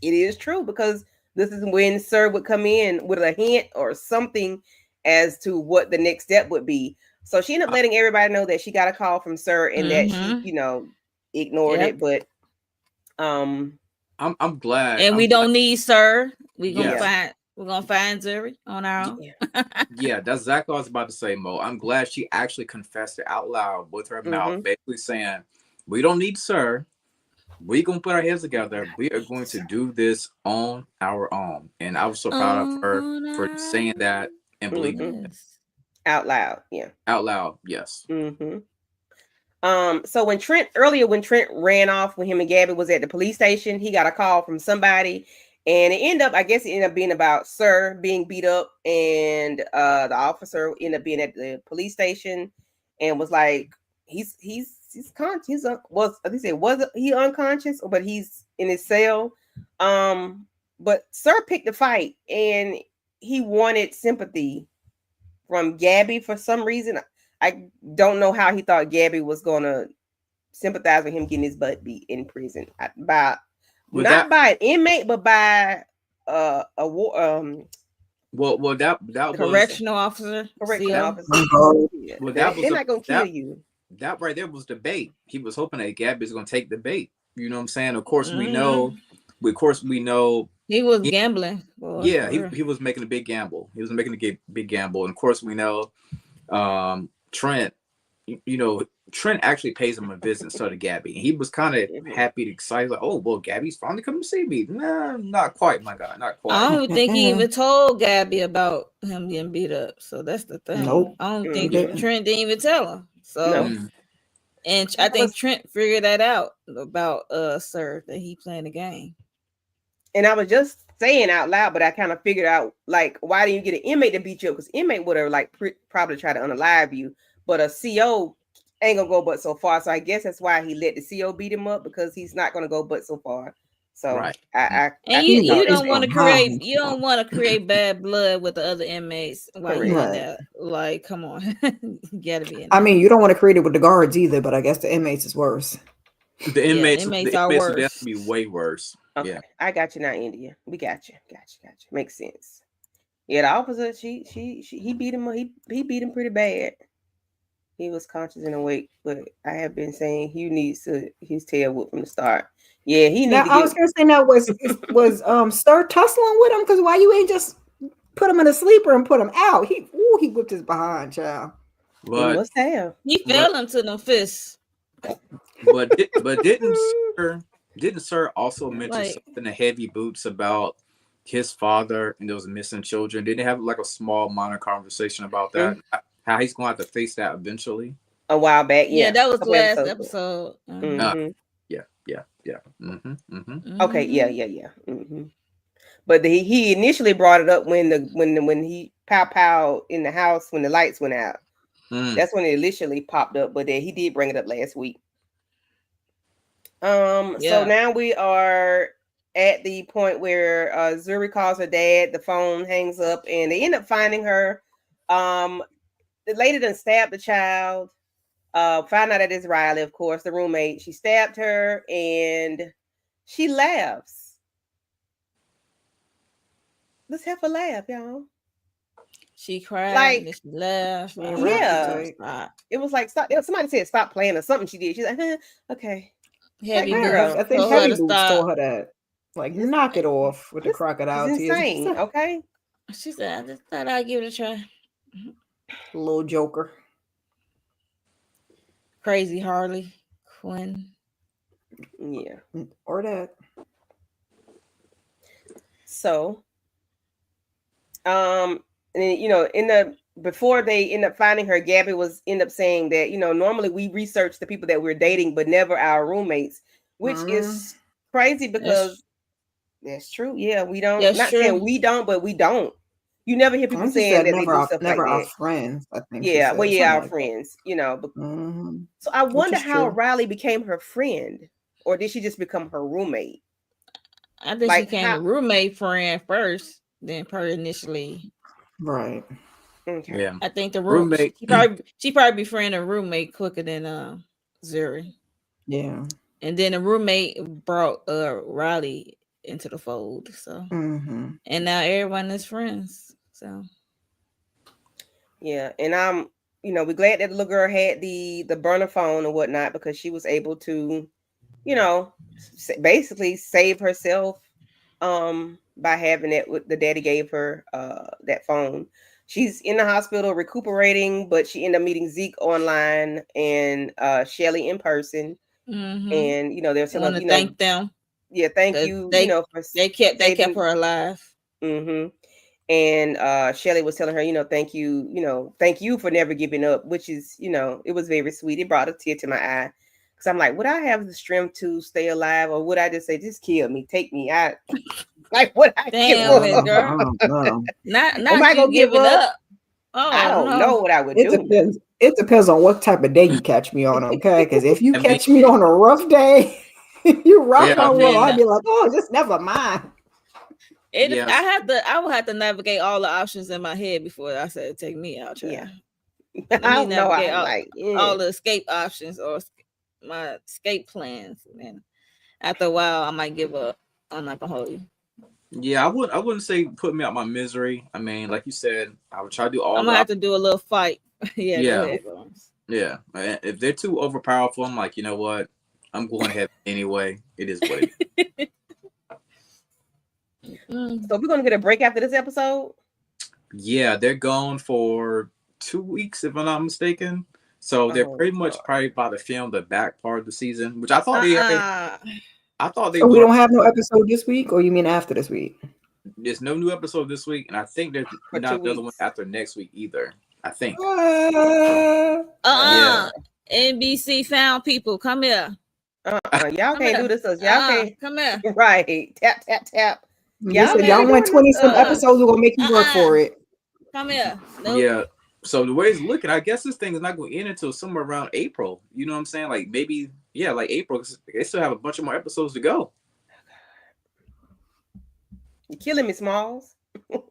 it is true, because this is when Sir would come in with a hint or something as to what the next step would be. So she ended up letting everybody know that she got a call from Sir and that she, ignored it. But I'm glad. And we don't need Sir. We're gonna find Zuri on our own. Yeah, that's exactly what I was about to say, Mo. I'm glad she actually confessed it out loud with her mouth, basically saying, we don't need Sir. We're gonna put our heads together. We are going to do this on our own. And I was so proud of her for saying that and believing it. Out loud, yeah. Out loud, yes. So when Trent ran off when him and Gabi was at the police station, he got a call from somebody, and it ended up being about Sir being beat up, and the officer ended up being at the police station and was like, he's conscious. Was he unconscious, but he's in his cell. But Sir picked the fight, and he wanted sympathy from Gabi for some reason. I don't know how he thought Gabi was gonna sympathize with him getting his butt beat in prison by an inmate, but by that correctional officer. Well, they're not gonna kill you. That right there was the bait. He was hoping that Gabi's gonna take the bait. You know what I'm saying? Of course we know. He was gambling. He was making a big gamble. He was making a big gamble. And of course we know Trent, Trent actually pays him a visit instead of Gabby. And he was kind of happy, excited, like, oh, well, Gabby's finally coming to see me. Nah, not quite, my guy, not quite. I don't think he even told Gabby about him getting beat up. So that's the thing. Nope. I don't think didn't. Trent didn't even tell him. So, and I think Trent figured that out about Sir, that he playing the game. And I was just saying out loud, but I kind of figured out, like, why didn't you get an inmate to beat you up? Because inmate would have, like, probably tried to unalive you. But a CO ain't gonna go but so far. So I guess that's why he let the CO beat him up, because he's not gonna go but so far. So you don't want to create bad blood with the other inmates while you're in there. Like, come on. You gotta be in there. I mean, you don't want to create it with the guards either, but I guess the inmates is worse. The inmates are worse. Would definitely be way worse. Okay. Yeah. I got you now, India. We got you. Gotcha. Makes sense. Yeah, the officer, he beat him. He beat him pretty bad. He was conscious and awake, but I have been saying he needs his tail whipped from the start. Yeah, he needs. I was gonna say, now was Sir tussling with him? Because why you ain't just put him in a sleeper and put him out? He whipped his behind, child. But he must have. He fell into them fists. But didn't Sir also mention something in Heavy Boots about his father and those missing children? Didn't they have like a small minor conversation about that? How he's going to have to face that eventually? A while back, yeah, that was the last episode. Yeah. Okay, yeah. But he initially brought it up when he pow in the house when the lights went out. That's when it initially popped up, but then he did bring it up last week. So now we are at the point where Zuri calls her dad, the phone hangs up, and they end up finding her. The lady done stabbed the child. Found out that it's Riley, of course, the roommate. She stabbed her and she laughs. Let's have a laugh, y'all. She cried and she laughed. Yeah. It was like, stop. Somebody said stop playing or something she did. She's like, okay. Heavy Boots. I think Heavy Boots told her that. Like, knock it off with the crocodile tears. Insane, okay? She said, I just thought I'd give it a try. Little joker. Crazy Harley Quinn. Yeah. Or that. So, and before they end up finding her, Gabby end up saying that, normally we research the people that we're dating, but never our roommates, which is crazy because that's true. Yeah, we don't. Not saying we don't, but we don't. You never hear people saying that they do stuff like that. Our friends, I think. Yeah, our friends. So I wonder how Riley became her friend, or did she just become her roommate? I think she became a roommate friend first, then her initially. Right. Okay. Yeah. I think the roommate. She probably befriended a roommate quicker than Zuri. Yeah. And then the roommate brought Riley into the fold. So and now everyone is friends. So yeah, and we're glad that the little girl had the burner phone and whatnot, because she was able to, basically save herself by having it. The daddy gave her that phone. She's in the hospital recuperating, but she ended up meeting Zeke online and Shelly in person. And they're telling thank them. Yeah, thank you. For they kept her alive. And Shelly was telling her, thank you for never giving up, which is, it was very sweet. It brought a tear to my eye, because I'm like, would I have the strength to stay alive, or would I just say, just kill me, take me out? Like, what I kill girl? Not am I gonna give up? Oh, I don't know what I would do. It depends on what type of day you catch me on, okay? Because if you catch me on a rough day, you rock on roll, I'd be like, oh, just never mind. I would have to navigate all the options in my head before I said take me out. Yeah. I don't know. All the escape options or my escape plans. And after a while, I might give up. I'm not gonna hold you. Yeah, I wouldn't say put me out my misery. I mean, like you said, I would try to do all. I'm gonna have to do a little fight. Yeah. If they're too overpowerful, I'm like, you know what? I'm going ahead anyway. It is what it is. So we're gonna get a break after this episode. Yeah, they're gone for 2 weeks, if I'm not mistaken. So they're Oh, pretty much Lord. probably about to film the back part of the season, which I thought I thought they So we were. don't have no episode this week, or you mean after this week? There's no new episode this week, and I think there's For not 2 another one weeks. after next week either. I think. Yeah. NBC found people. Come here. Y'all Come can't here. do this. Y'all can't. Come here. Right. Tap, tap, tap. They said can't y'all be want doing 20 this. some episodes, we're gonna make you work for it. Come here. Nope. Yeah. So the way it's looking, I guess this thing is not going to end until somewhere around April. You know what I'm saying? Like maybe, yeah, like April. 'Cause they still have a bunch of more episodes to go. You're killing me, Smalls.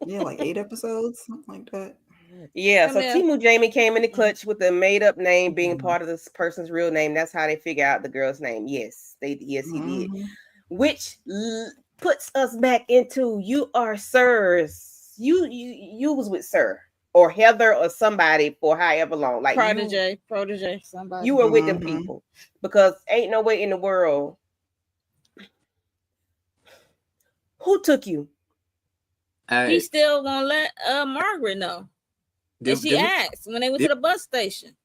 Yeah, like 8 episodes, something like that. Yeah, Come so here. Timu Jamie came in the clutch with the made-up name being part of this person's real name. That's how they figure out the girl's name. Yes, he did. Which puts us back into you are Sir's. You was with Sir or Heather or somebody for however long. Like protege, somebody. You were with them people because ain't no way in the world. Who took you? He still won't let Margaret know. And she asked when they went to the bus station.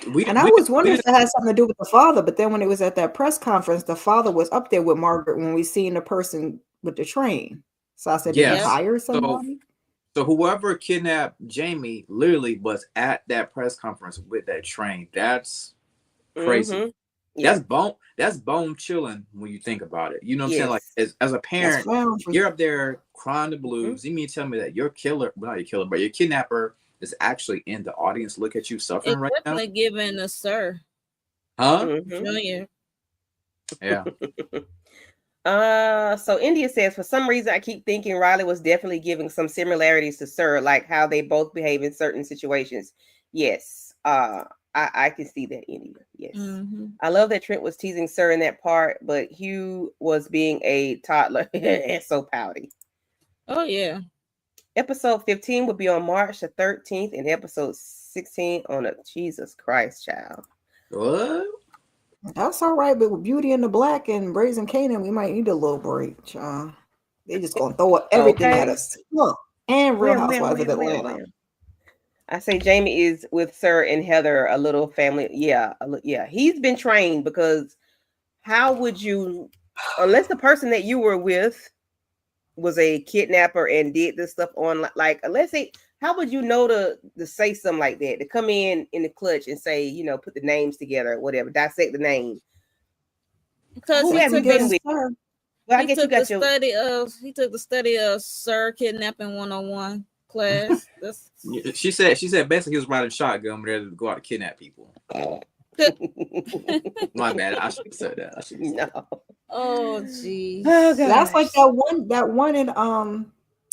I was wondering if it had something to do with the father, but then when it was at that press conference, the father was up there with Margaret when we seen the person with the train. So I said, did he hire somebody? So whoever kidnapped Jamie literally was at that press conference with that train. That's crazy. Mm-hmm. Yeah. That's bone chilling when you think about it. You know what I'm saying? Like as a parent, That's you're up there crying the blues. You mean to tell me that your killer, well, not your killer, but your kidnapper is actually in the audience? Look at you suffering It's right now. definitely giving a Sir. Huh? Junior. Yeah. So India says, for some reason, I keep thinking Riley was definitely giving some similarities to Sir, like how they both behave in certain situations. Yes. I can see that, India. Yes. I love that Trent was teasing Sir in that part, but Hugh was being a toddler and so pouty. Oh, yeah. Episode 15 will be on March the 13th, and episode 16 on a Jesus Christ, child. What? That's all right, but with Beauty and the Black and Brazen Canaan, we might need a little break, child. They just gonna throw everything at us. Look, and Real Housewives of Atlanta. I say Jamie is with Sir and Heather, a little family. Yeah, he's been trained, because how would you, unless the person that you were with was a kidnapper and did this stuff on, like, let's say, how would you know to say something like that, to come in the clutch and say, you know, put the names together or whatever, dissect the name? Because who have you been with? Well, I guess you got he took the study of Sir Kidnapping 101 class. She said basically he was riding shotgun ready to go out to kidnap people. My bad. I should have said that. No. Oh, geez. Oh, that's like that one in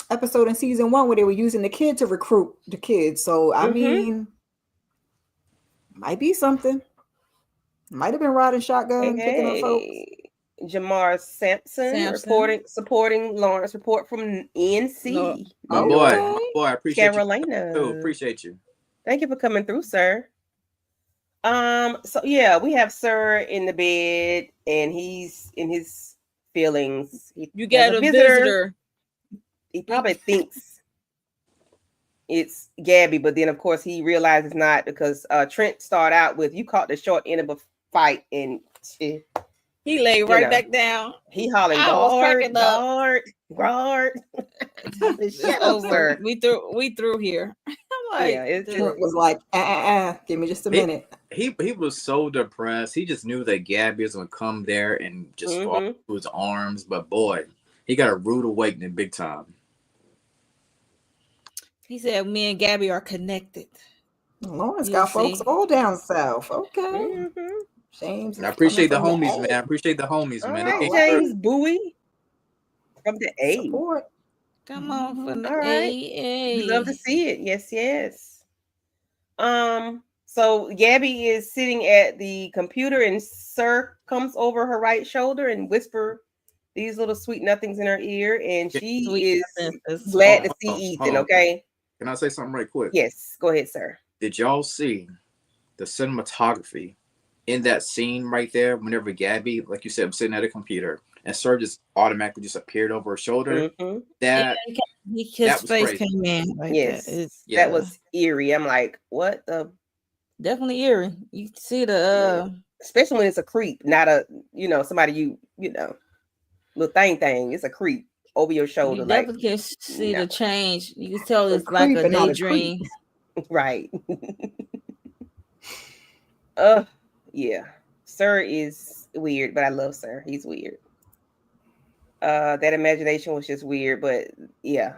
episode in season 1 where they were using the kid to recruit the kids. So I mean, might be something. Might have been riding shotgun, picking up folks. Jamar Sampson. supporting Lawrence. Report from NC. My boy, I appreciate Carolina. you. Appreciate you. Thank you for coming through, sir. So yeah, we have Sir in the bed, and he's in his feelings. You got a visitor. He probably thinks it's Gabi, but then of course he realizes not, because Trent started out with, you caught the short end of a fight, and he lay right back down. He hollering, guard. Shut up, sir. We through here. I'm like, Trent was like, give me just a minute. He was so depressed. He just knew that Gabi was gonna come there and just fall into his arms. But boy, he got a rude awakening big time. He said, "Me and Gabi are connected." Lawrence got folks all down south. Okay. James. I appreciate the homies, man. I appreciate the homies, man. Right, James Bowie from the A. Support. Come on from the A. We love to see it. Yes. So Gabi is sitting at the computer, and Sir comes over her right shoulder and whisper these little sweet nothings in her ear, and she is glad to see Ethan. Okay. Can I say something right quick? Yes, go ahead, sir. Did y'all see the cinematography in that scene right there? Whenever Gabi, like you said, was sitting at a computer, and Sir just automatically just appeared over her shoulder. That his face came in. Like that was eerie. I'm like, what the? Definitely eerie. You see the especially when it's a creep, not a somebody you know little thing. It's a creep over your shoulder. you Like, definitely can see no. the change. You can tell A it's like creep a and not a daydream. Right. Yeah. Sir is weird, but I love Sir. He's weird. That imagination was just weird, but yeah.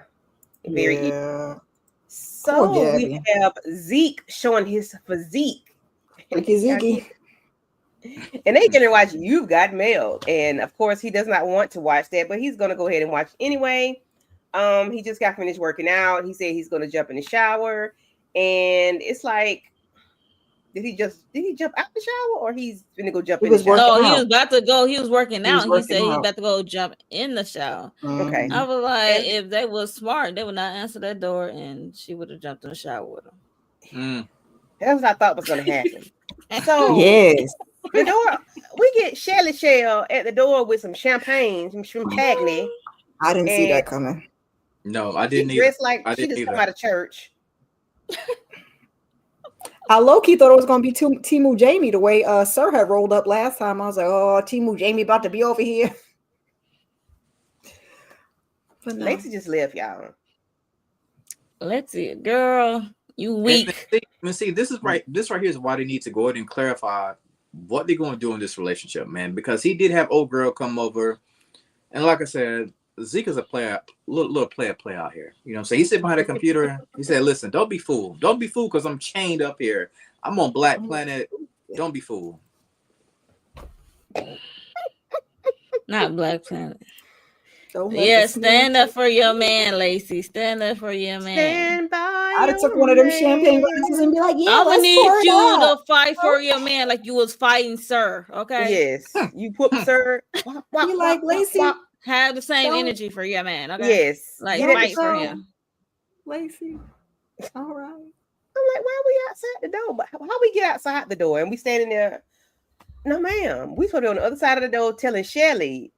Very Yeah. Poor So we Gabby. have Zeke showing his physique. Freaky Zeke. And they gonna watch You've Got Mail. And of course he does not want to watch that, but he's gonna go ahead and watch anyway. He just got finished working out. He said he's gonna jump in the shower. And it's like, did he jump out the shower or he's gonna go jump He in the was shower? No, working he out. was about to go. He was working He was out. And he working said he's out. about to go jump in the shower. Okay. I was like, And- if they was smart, they would not answer that door, and she would have jumped in the shower with him. That's what I thought was gonna happen. So Yes. the door, we get Shelly Shell at the door with some champagne, some champagne. I didn't see that And coming. No, I she didn't either. dressed like I she didn't just come either. out of church. I low-key thought it was gonna be Timu Jamie the way Sir had rolled up last time. I was like, oh, Timu Jamie about to be over here. But no. Lacey just left, y'all. Let's see, girl, you weak. See, this right here is why they need to go ahead and clarify what they're going to do in this relationship, man. Because he did have old girl come over, and like I said, Zeke is a player, little player out here. You know what I'm saying? He sit behind a computer. He said, "Listen, don't be fooled. Don't be fooled because I'm chained up here. I'm on Black Planet. Don't be fooled." Not Black Planet. Don't let Yeah, the stand snake- up for your man, Lacey. Stand up for your man. Stand by I'd have took one of them champagne glasses and be like, yeah, I would let's need pour it you out. to fight for your man like you was fighting Sir. Okay. Yes, you whoop Sir. Be like, Lacey, Have the same Don't- energy for your man. Okay. Yes, Like get at fight the for show. him. Lacey. All right. I'm like, why are we outside the door? But how we get outside the door and we standing there? No, ma'am. We supposed to be on the other side of the door telling Shelly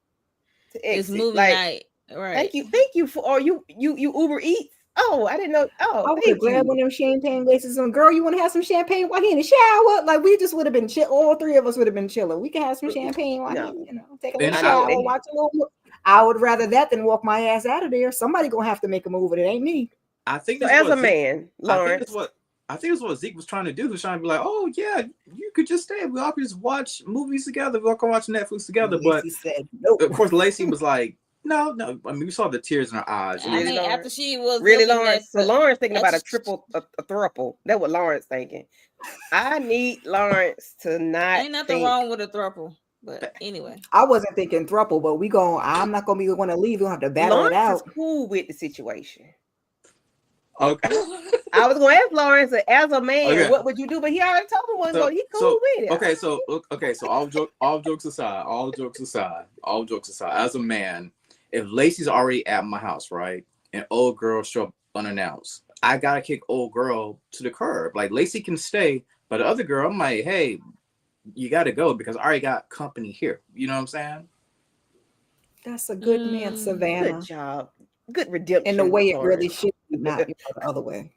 to It's exit. movie Like, night. Right. thank you for, or you Uber Eats. Oh, I didn't know. I Oh, would thank have grabbed you. one of them champagne glasses and girl, you want to have some champagne while he in the shower? Like we just would have been chill. All three of us would have been chilling. We can have some champagne while No. he, take a little And shower, I- watch a little. I would rather that than walk my ass out of there. Somebody gonna have to make a move, and it ain't me. I think So this as was a Zeke- man, Lawrence. I think it's what Zeke was trying to do. He was trying to be like, "Oh yeah, you could just stay. We all could just watch movies together. We all can watch Netflix together." But Lacey said no. of course, Lacey was like, "No." I mean, we saw the tears in her eyes. I Really, mean, Lawrence? after she was Really, looking Lawrence? at So Lawrence thinking about a that's- triple, a thruple. That's what Lawrence thinking. I need Lawrence to not ain't nothing think. wrong with a throuple. But anyway. I wasn't thinking thruple, but I'm not gonna be the one to leave. We'll have to battle Lawrence it out. is cool with the situation. Okay. I was going to ask Lawrence as a man, Okay. what would you do? But he already told me one. So he cool with it. Okay. So all jokes aside, as a man, if Lacey's already at my house, right, and old girl show up unannounced, I gotta kick old girl to the curb. Like Lacey can stay, but the other girl, I'm like, hey, you gotta go because I already got company here. You know what I'm saying? That's a good man, Savannah. Good job. Good redemption. In the way it Lawrence. really should be, not the other way.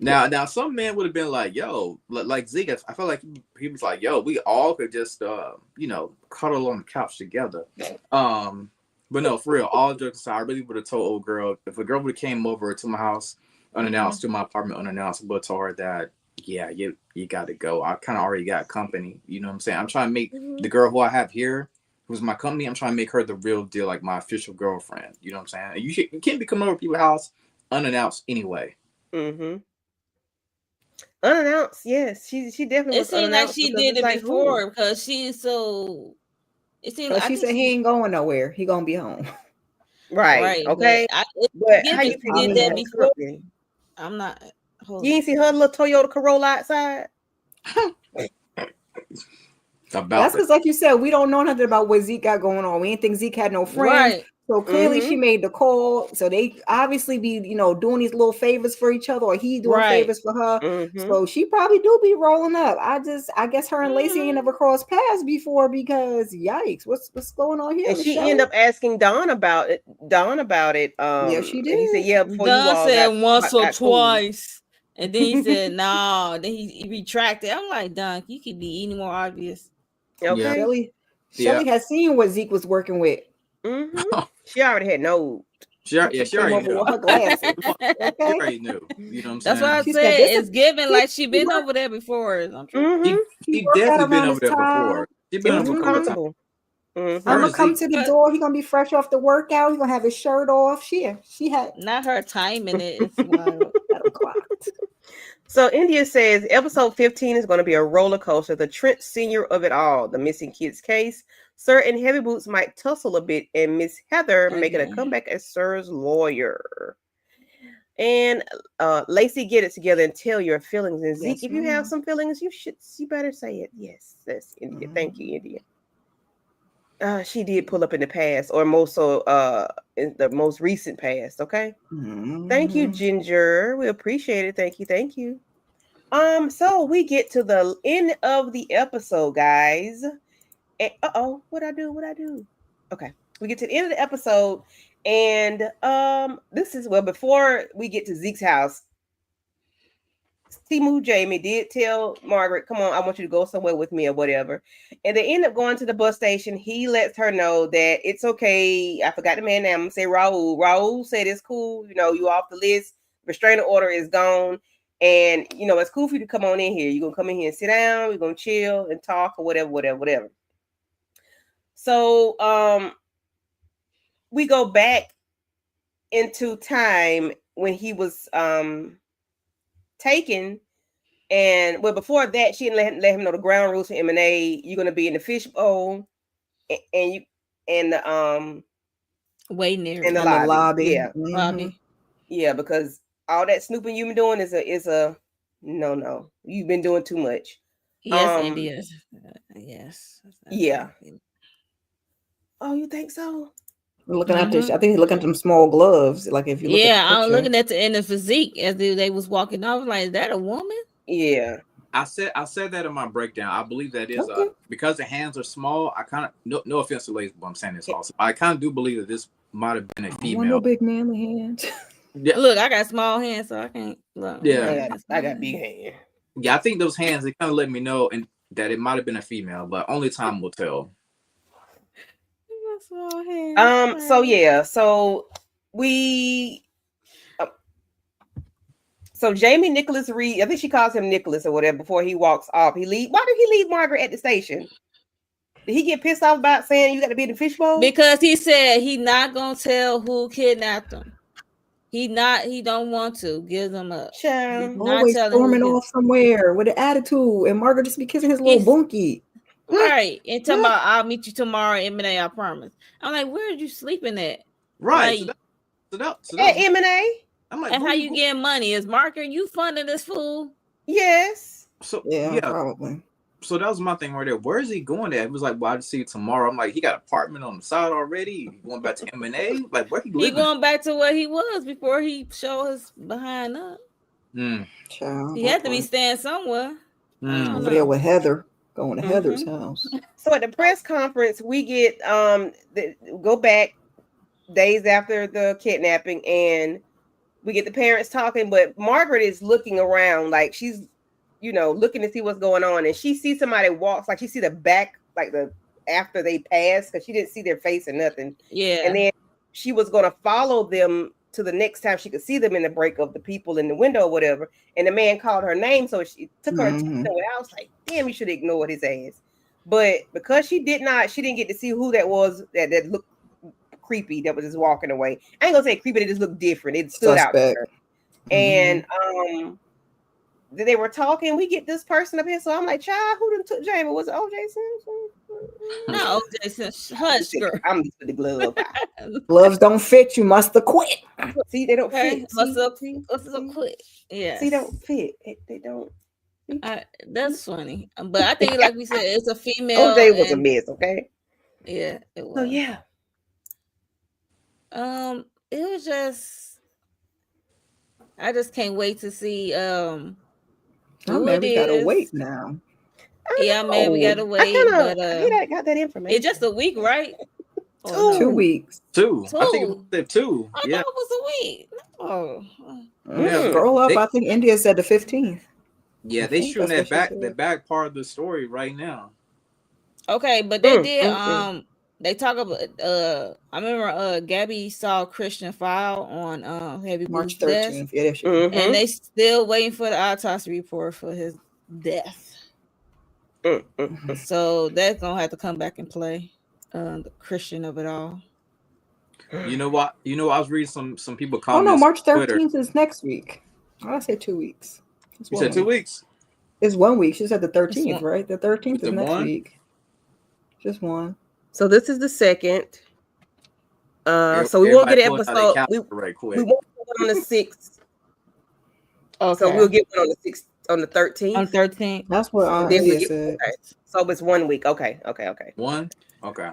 Now, some men would have been like, "Yo," like Zeke. I felt like he was like, "Yo, we all could just, cuddle on the couch together." But no, for real, all jokes aside, I really would have told old girl if a girl would have came over to my house unannounced, to my apartment unannounced, I would have told her that, yeah, you got to go. I kind of already got company. You know what I'm saying? I'm trying to make the girl who I have here, who's my company, I'm trying to make her the real deal, like my official girlfriend. You know what I'm saying? And you can't be coming over to people's house unannounced anyway. Mm-hmm. Unannounced, yes. She definitely It was seemed like unannounced she because did it's it like, before who? because she's so. It seemed So like she said he ain't going nowhere. He gonna be home. Right. Okay. But how you did think that he's before? crooked? I'm not. You ain't see her little Toyota Corolla outside? That's because, like you said, we don't know nothing about what Zeke got going on. We didn't think Zeke had no friends. Right. So clearly she made the call. So they obviously be, doing these little favors for each other, or he doing favors for her. So she probably do be rolling up. I guess her and Lacey ain't never crossed paths before because yikes, what's going on here? And she ended up asking Don about it. Yeah, she did. He said, yeah, before Don you all said got once or cool. twice. And then he said, no. Then he retracted. I'm like, Dunk, you could be any more obvious. Okay. Shelly has seen what Zeke was working with. She already had no. She already knew. With her glasses. She already knew. You know what I'm That's saying? why I She said said, "This it's is- given like she been over there before. I'm sure. He definitely been over there before. She been over a couple of times. I'm gonna come to the door. He's gonna be fresh off the workout. He's gonna have his shirt off. She had not her timing it. It's wild. So India says episode 15 is going to be a roller coaster. The Trent Senior of it all, the missing kids case. Sir and Heavy Boots might tussle a bit, and Miss Heather making a comeback as Sir's lawyer. And Lacey, get it together and tell your feelings. And Zeke, if you have some feelings, you better say it. Yes, that's India. Thank you, India. She did pull up in the past, or more so in the most recent past. Okay. Thank you, Ginger. We appreciate it. Thank you. So we get to the end of the episode, guys. And, what I do? Okay, we get to the end of the episode, and this is before we get to Zeke's house. Timu Jamie did tell Margaret, come on, I want you to go somewhere with me or whatever. And they end up going to the bus station. He lets her know that it's okay. I forgot the man name. I'm gonna say Raul. Raul said it's cool. You know, you off the list. Restraining order is gone. And, you know, it's cool for you to come on in here. You're going to come in here and sit down. We're going to chill and talk or whatever. So we go back into time when he was taken. And before that, she didn't let him know the ground rules for M&A. You're going to be in the fishbowl and the waiting there in the lobby. Yeah. Lobby. Yeah, because all that snooping you've been doing is a no. You've been doing too much. Yes, India. Yes. Yeah. Oh, you think so? We're looking at this. I think he's looking at them small gloves. Like if you look at the I'm looking at the end of physique as they was walking. I was like, is that a woman? Yeah. I said that in my breakdown. I believe that is because the hands are small. I kind of no offense to Lacey, but I'm saying this also. I kind of do believe that this might have been a female. No big manly hands. Yeah. Look, I got small hands, so I can't look. Yeah, I got big hands. Yeah, I think those hands, they kind of let me know and that it might have been a female, but only time will tell. Small hands. So we. So Jamie Nicholas Reed, I think she calls him Nicholas or whatever before he walks off. Why did he leave Margaret at the station? Did he get pissed off about saying you got to be in the fishbowl? Because he said he not gonna tell who kidnapped him. He don't want to give them up. Always storming off somewhere with an attitude, and Margaret just be kissing his little bunkie. Right, and talking about I'll meet you tomorrow at M&A, I promise. I'm like, where are you sleeping at? Right. Like, so at M&A. I'm like, and how you getting money? Is Margaret you funding this fool? Yes. So yeah, probably. So that was my thing right there. Where is he going at? He was like, well, I'll see you tomorrow. I'm like, he got an apartment on the side already. He going back to M&A? Like, where he living? He going back to where he was before he showed his behind up. He had to be staying somewhere. Over there with Heather. Going to Heather's house. So at the press conference, we get go back days after the kidnapping, and we get the parents talking, but Margaret is looking around like she's, looking to see what's going on, and she sees somebody walks, like she see the back, like the after they pass, because she didn't see their face or nothing. Yeah. And then she was going to follow them to the next time she could see them in the break of the people in the window or whatever. And the man called her name, so she took her attention away. I was like, damn, you should have ignored his ass. But because she didn't get to see who that was that looked creepy, that was just walking away. I ain't gonna say creepy, it just looked different. It stood out to her. And they were talking. We get this person up here, so I'm like, child, who done took Jamie? Was it OJ Simpson? No, OJ Simpson. Hush, girl. I'm just with the glove. Gloves don't fit. You must have quit. See, they don't fit. Must have quit. Yeah. See, they don't fit. They don't. That's funny, but I think, like we said, it's a female. OJ was a mess. Okay. Yeah, it was. So yeah. It was just. I just can't wait to see. I'm man, we gotta wait now. Yeah, man, we gotta wait. I got that information. It's just a week, right? Oh, 2 no. weeks. 2. I think it Two. was 2. I Yeah. thought it was a week. Oh. Yeah. Scroll up. They, I think India said the 15th. yeah, I they think shooting that's that what she said. back part of the story right now. Okay, but they did mm. they talk about I remember Gabby saw Christian file on Heavy March Boo's desk, 13th. Yeah, she Mm-hmm. and they still waiting for the autopsy report for his death. So that's gonna have to come back and play the Christian of it all. You know what? I was reading some people Oh comments no, on March Twitter. 13th is next week. I say 2 weeks. It's You 1 said 2 week. weeks? It's 1 week. She said the 13th, one. right? The 13th Is is it next one? week. Just one. So this is the second. So we won't Everybody get an pulling out their episode. calendar right We quick. won't get one on the 6th. Okay. So we'll get one on the 6th, on the 13th. on 13th. That's what So Then India we get, said. okay. So it's 1 week. Okay. One? Okay.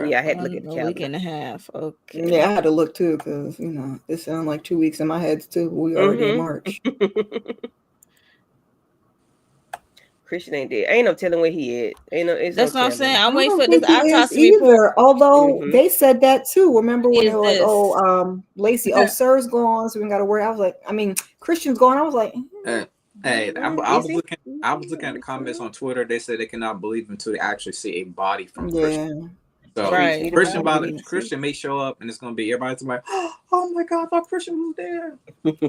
Yeah, I had to look at the a calendar. week and a half. Okay. Yeah, I had to look too because it sounded like 2 weeks in my head too. We already in March. Christian ain't dead. Ain't no telling where he at. Ain't no. It's That's no what I'm telling. saying. I'm I waiting don't for this think he is autopsy report. either. Although Mhm. they said that too. Remember when they Is were like, this? "Oh, Lacey, Sir's gone, so we got to worry." I was like, Christian's gone. I was like, Hey, I Is was he? looking. I was looking at the comments on Twitter. They said they cannot believe until they actually see a body from Christian. yeah. So Right. Christian may show up, and it's gonna be everybody's like, "Oh my God, I thought Christian was there."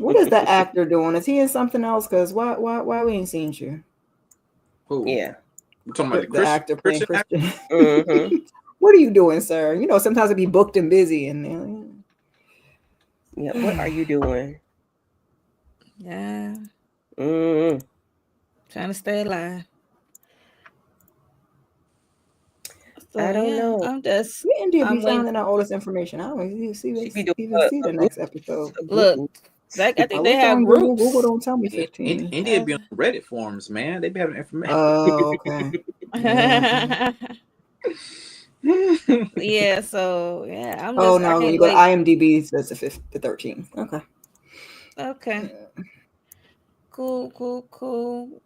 What is that actor doing? Is he in something else? Because why we ain't seen you? Who? Yeah. We're talking about The actor playing Christian. Christian. Mm-hmm. What are you doing, sir? Sometimes it be booked and busy, and Yeah. What are you doing? Yeah. Mm-hmm. Trying to stay alive. So, I don't know. I'm just India be I'm waiting. finding out all this information. I don't even see She be doing the next episode. Look, I think I they looked have on Google. groups. Google don't tell me 15. India be on Reddit forums, man. They be having information. Oh, okay. Yeah, so I'm Oh just I no, when can't you go to wait. IMDb, it says the 13th. Okay. Okay. Cool.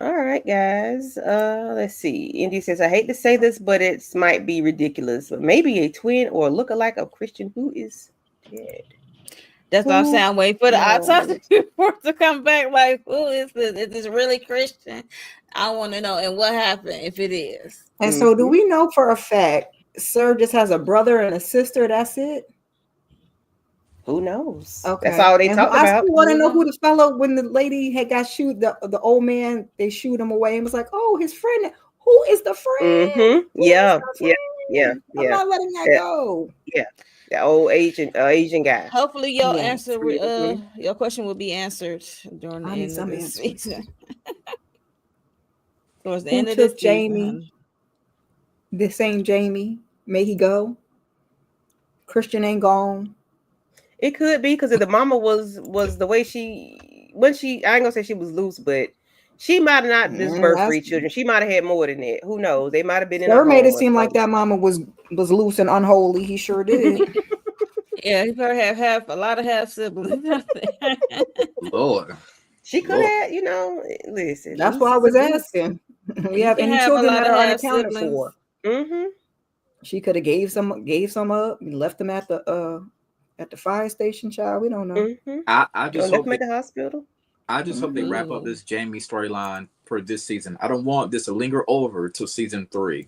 All right, guys. Let's see. Indy says, I hate to say this, but it might be ridiculous, but maybe a twin or lookalike of Christian who is dead. That's what I'm saying. I'm waiting for the knows? autopsy report to come back. Like, who is this? Is this really Christian? I want to know. And what happened if it is? And so, do we know for a fact Sir just has a brother and a sister? That's it. Who knows? Okay, That's all they and talked I about. still want to know who the fellow when the lady had got shoot the old man. They shoot him away and was like, oh, his friend. Who is the friend? Mm-hmm. Yeah. I'm not letting that go. Yeah, the old Asian guy. Hopefully, your Yes. answer, your question will be answered during the end of this season. Towards the end of this Jamie? season. This ain't Jamie. May he go. Christian ain't gone. It could be because if the mama was the way I ain't gonna say she was loose, but she might have not just birthed 3 children. She might have had more than that. Who knows? They might have been in Sir a made it home seem or like that mama was loose and unholy. He sure did. Yeah, he probably have a lot of half siblings. Lord. She could have, listen. That's why I was asking. We have any children that are unaccounted for. Mm-hmm. She could have gave some up and left them at the fire station, child. We don't know. Mm-hmm. I just left hope them at the hospital. I just hope they wrap up this Jamie storyline for this season. I don't want this to linger over to season 3.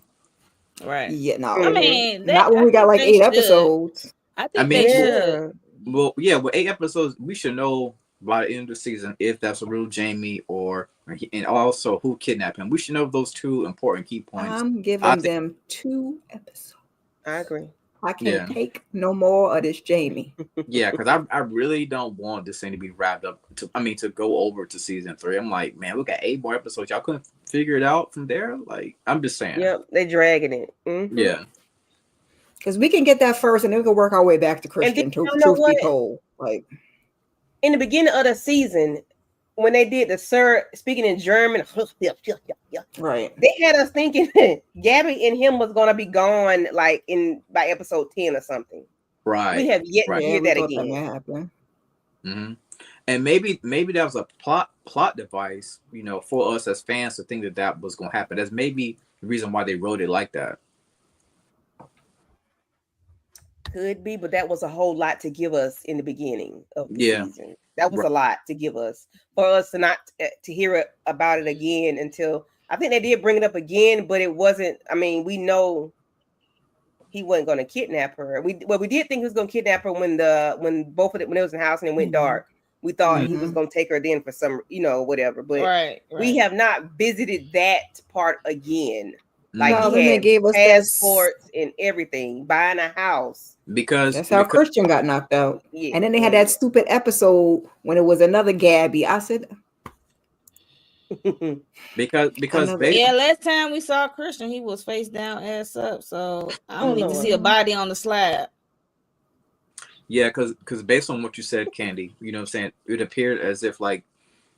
Right. Yeah, no. I mean, not when we got like 8 episodes. I think they should. Well, yeah, with 8 episodes, we should know by the end of the season if that's a real Jamie and also who kidnapped him. We should know those 2 important key points. I'm giving them 2 episodes. I agree. I can't take no more of this Jamie. Yeah, because I really don't want this thing to be wrapped up to go over to season 3. I'm like, man, we got 8 more episodes. Y'all couldn't figure it out from there? Like, I'm just saying. Yep, they dragging it. Mm-hmm. Yeah. Because we can get that first and then we can work our way back to Christian, truth be told. Like, in the beginning of the season, when they did the Sir speaking in German, right? They had us thinking Gabi and him was gonna be gone like by episode 10 or something. Right. We have yet to hear that again. Mm-hmm. And maybe that was a plot device, for us as fans to think that was gonna happen. That's maybe the reason why they wrote it like that. Could be, but that was a whole lot to give us in the beginning of the Yeah. season. That was Right. a lot to give us for us to not to hear it about it again until I think they did bring it up again, but it wasn't. I mean, we know he wasn't going to kidnap her. We did think he was going to kidnap her when both of them when it was in the house and it went dark. We thought he was going to take her then for some whatever. But Right. we have not visited that part again. Like No, he then they had gave us passports and everything, buying a house. Because that's how Christian got knocked out. Yeah. And then they had that stupid episode when it was another Gabi. I said, because yeah, last time we saw Christian, he was face down, ass up. So I don't need to see a body on the slab. Yeah, because based on what you said, Candy, you know what I'm saying, it appeared as if like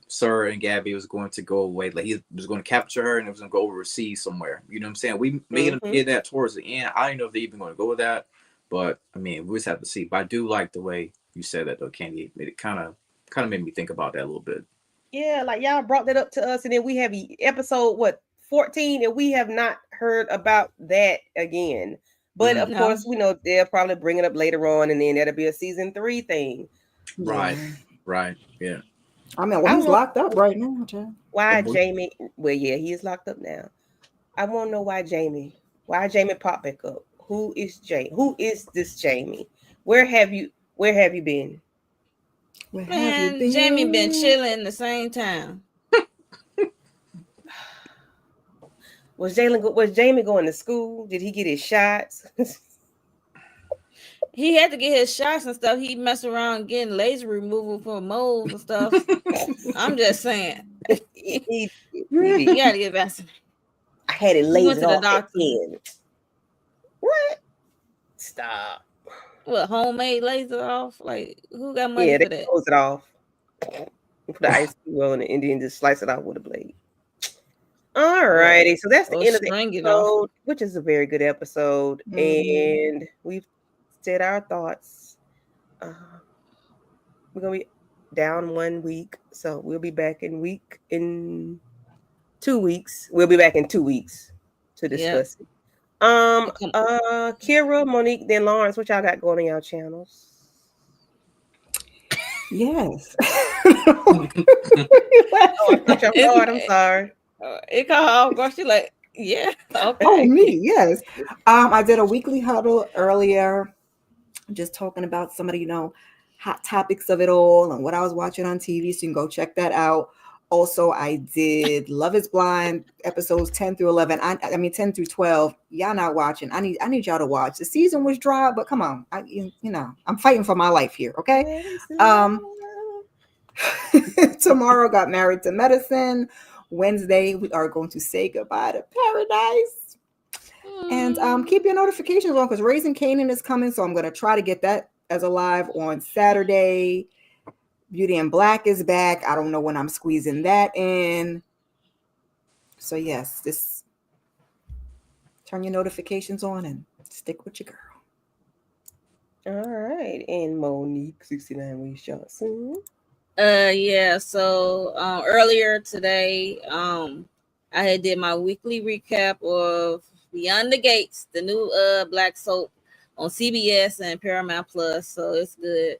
Sir and Gabi was going to go away, like he was going to capture her and it was going to go overseas somewhere. You know what I'm saying? We made him get that towards the end. I don't know if they're even going to go with that, but I mean, we just have to see. But I do like the way you said that though, Candy. It kind of made me think about that a little bit. Yeah, like y'all brought that up to us, and then we have episode 14, and we have not heard about that again. But of course, we know they'll probably bring it up later on, and then that'll be a season 3 thing. Right, yeah. I mean, he's locked up right now. Why Jamie? Well, yeah, he is locked up now. I want to know why Jamie popped back up. Who is Jamie? Who is this Jamie? Where have you been? Man, Jamie been chilling in the same town. Was Jamie going to school? Did he get his shots? He had to get his shots and stuff. He messed around getting laser removal for moles and stuff. I'm just saying. he gotta get vaccinated. I had it lasered off the doctor. What? Stop. What, homemade laser off? Like, who got money for that? Yeah, they close it off. Put the ice cube on it and then just slice it off with a blade. All righty. So that's the end of the episode, which is a very good episode. And we've said our thoughts. We're going to be down 1 week. So we'll be back in 2 weeks. We'll be back in 2 weeks to discuss it. Kira, Monique, then Lawrence, what y'all got going on y'all channels? Yes. I'm sorry. It called off. She like, yeah. Okay. Oh, me, yes. I did a weekly huddle earlier, just talking about some of the, hot topics of it all and what I was watching on TV. So you can go check that out. Also, I did Love is Blind episodes 10 through 11. I mean 10 through 12. Y'all not watching. I need y'all to watch. The season was dry, but come on. I'm fighting for my life here, okay? Tomorrow got Married to Medicine. Wednesday, we are going to say goodbye to Paradise. And keep your notifications on because Raising Kanan is coming. So I'm going to try to get that as a live on Saturday. Beauty in Black is back. I don't know when I'm squeezing that in. So yes, just turn your notifications on and stick with your girl. All right. And Monique 69 Weeks Johnson. Yeah, so earlier today, I had did my weekly recap of Beyond the Gates, the new black soap on CBS and Paramount Plus. So it's good.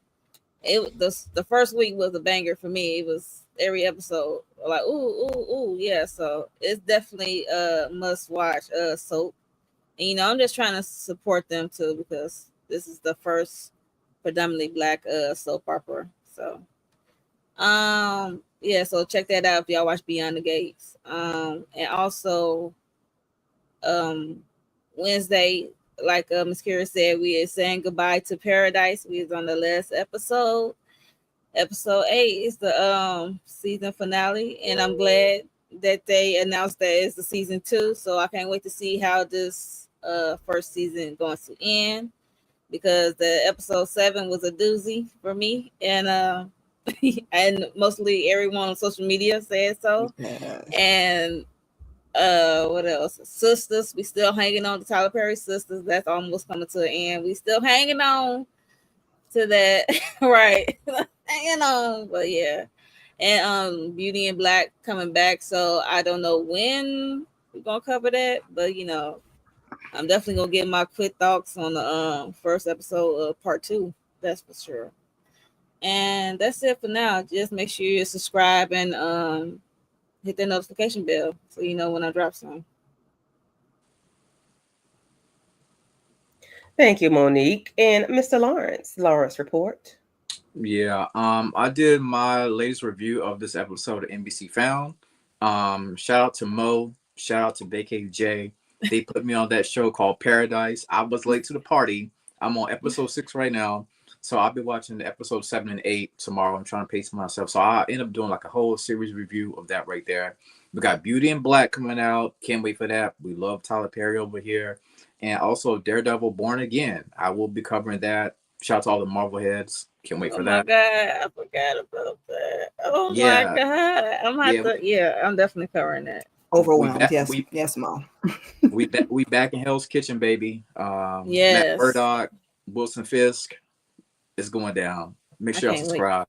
The first week was a banger for me. It was every episode like ooh, yeah. So it's definitely a must watch soap. And I'm just trying to support them too because this is the first predominantly black soap opera. So yeah, so check that out if y'all watch Beyond the Gates. And also Wednesday, like Ms. Kira said, we are saying goodbye to Paradise. We was on the last episode. Episode 8 is the season finale, and I'm glad that they announced that it's the season 2. So I can't wait to see how this first season is going to end because the episode 7 was a doozy for me, and and mostly everyone on social media said so. Yes. And what else? Sisters, we still hanging on to Tyler Perry Sisters. That's almost coming to an end. We still hanging on to that, right? Hanging on, but yeah. And Beauty in Black coming back. So I don't know when we're gonna cover that, but I'm definitely gonna get my quick thoughts on the first episode of part 2. That's for sure. And that's it for now. Just make sure you subscribe and hit that notification bell so you know when I drop some. Thank you, Monique. And Mr. Lawrence report. Yeah, I did my latest review of this episode of NBC Found. Shout out to Mo, shout out to BKJ. They put me on that show called Paradise. I was late to the party. I'm on episode 6 right now, so I'll be watching the episode 7 and 8 tomorrow. I'm trying to pace myself, so I end up doing like a whole series review of that right there. We got Beauty and Black coming out. Can't wait for that. We love Tyler Perry over here, and also Daredevil Born Again. I will be covering that. Shout out to all the Marvel heads. Can't wait for that. Oh my God, I forgot about that. Oh Yeah. my God, I'm definitely covering that. Overwhelmed, yes, Mo. we back in Hell's Kitchen, baby. Yes. Matt Murdock, Wilson Fisk is going down. Make sure y'all subscribe.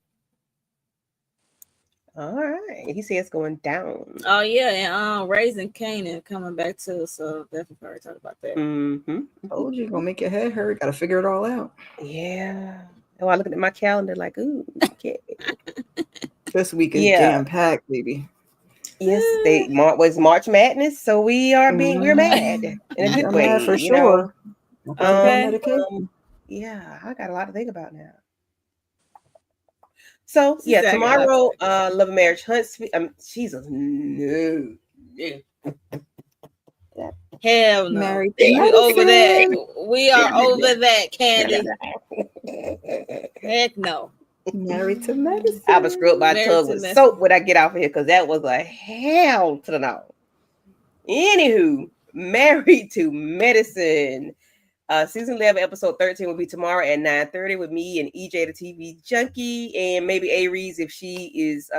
All right, he says it's going down. Oh yeah, and Raising Kanan coming back too, so definitely probably talk about that. Told you, gonna make your head hurt. Gotta figure it all out. Yeah. Oh, I looked at my calendar like, ooh, okay. This week is jam packed, baby. Yes, was March Madness, so we are we're mad in a good way, mad for sure. Yeah, I got a lot to think about now. So tomorrow, Love and Marriage Huntsville. Jesus, no. Hell no. Married we over that. We are over that, Candy. Heck no. Married to Medicine. I was scrubbed my tongue with soap when I get off of here because that was a hell to the no. Anywho, Married to Medicine. Season 11, episode 13 will be tomorrow at 9:30 with me and EJ the TV Junkie and maybe Aries if she is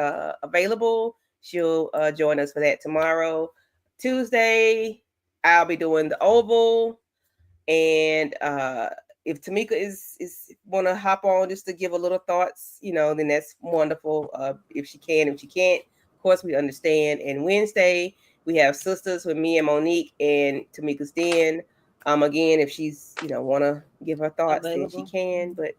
available. She'll join us for that tomorrow. Tuesday, I'll be doing the Oval. And if Tamika is want to hop on just to give a little thoughts, then that's wonderful. If she can, if she can't, of course we understand. And Wednesday, we have Sisters with me and Monique and Tamika's Den. Again, if she's, want to give her thoughts, then she can. But,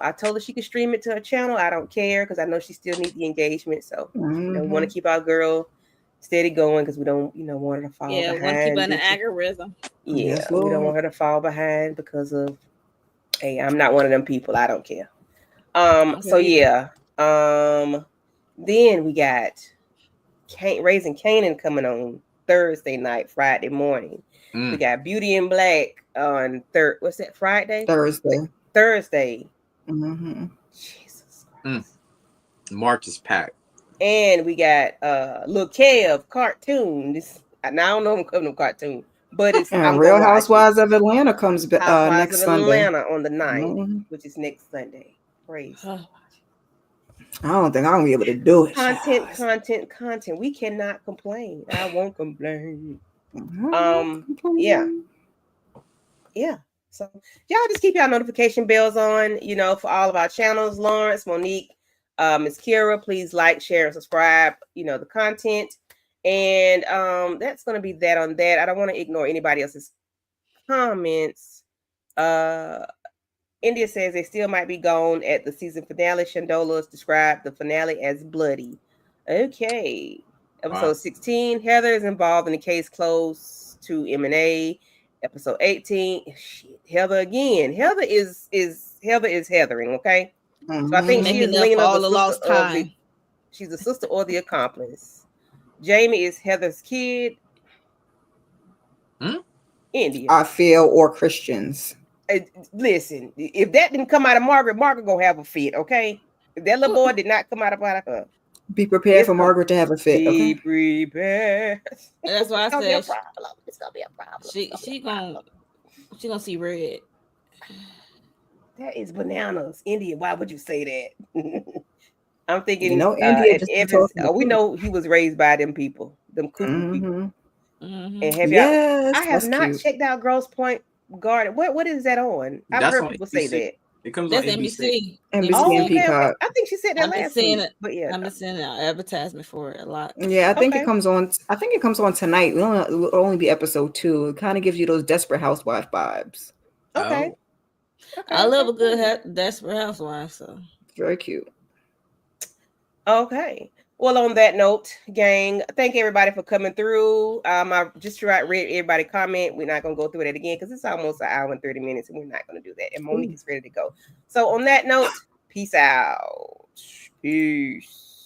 I told her she could stream it to her channel. I don't care because I know she still needs the engagement. So, we want to keep our girl steady going because we don't, want her to fall behind. Yeah, want to keep her in the algorithm. Yeah, yes, we don't want her to fall behind because of, hey, I'm not one of them people. I don't care. So, yeah. Then we got Raising Kanan coming on Thursday night, Friday morning. We got Beauty and Black on what's that, Friday? Thursday. Jesus Christ. March is packed. And we got Lil Kev cartoon. Now I don't know if I'm covering them cartoon, but it's Real Housewives of Atlanta comes next Sunday. Atlanta on the 9th, which is next Sunday. Praise. I don't think I'm gonna be able to do it. Content. We cannot complain. I won't complain. Yeah. So y'all just keep y'all notification bells on, for all of our channels. Lawrence, Monique, Miss Kira, please like, share, and subscribe, the content. And that's gonna be that on that. I don't want to ignore anybody else's comments. India says they still might be gone at the season finale. Shandola described the finale as bloody. Okay. Episode 16, Heather is involved in a case close to M&A. Episode 18, Heather again. Heather is Heathering, okay? So I think she is leaning on the lost time. She's the sister or the accomplice. Jamie is Heather's kid. India. I feel or Christians. Listen, if that didn't come out of Margaret gonna have a fit, okay? If that little boy did not come out of her. Be prepared for Margaret to have a fit. Be prepared. That's why I said it's gonna be a problem. She gonna see red. That is bananas, India. Why would you say that? I'm thinking, India. We know he was raised by them people, them cuckoo people. And have y'all? I have not checked out Grosse Pointe Garden. What is that on? I've heard people say that. It comes That's on NBC. NBC. NBC Oh, and okay, okay. Peacock. I think she said that I've been last seeing week. it. But yeah. I've been seeing an advertisement for it a lot. Yeah, I think Okay. it comes on. I think it comes on tonight. It will only be episode 2. It kind of gives you those Desperate Housewife vibes. Okay. Oh. Okay. I love a okay. good Desperate Housewife. So Very cute. Okay. Well, on that note, gang, thank everybody for coming through. I just read everybody comment. We're not gonna go through it again because it's almost an hour and 30 minutes, and we're not gonna do that. And Monique is ready to go. So on that note, peace out. Peace.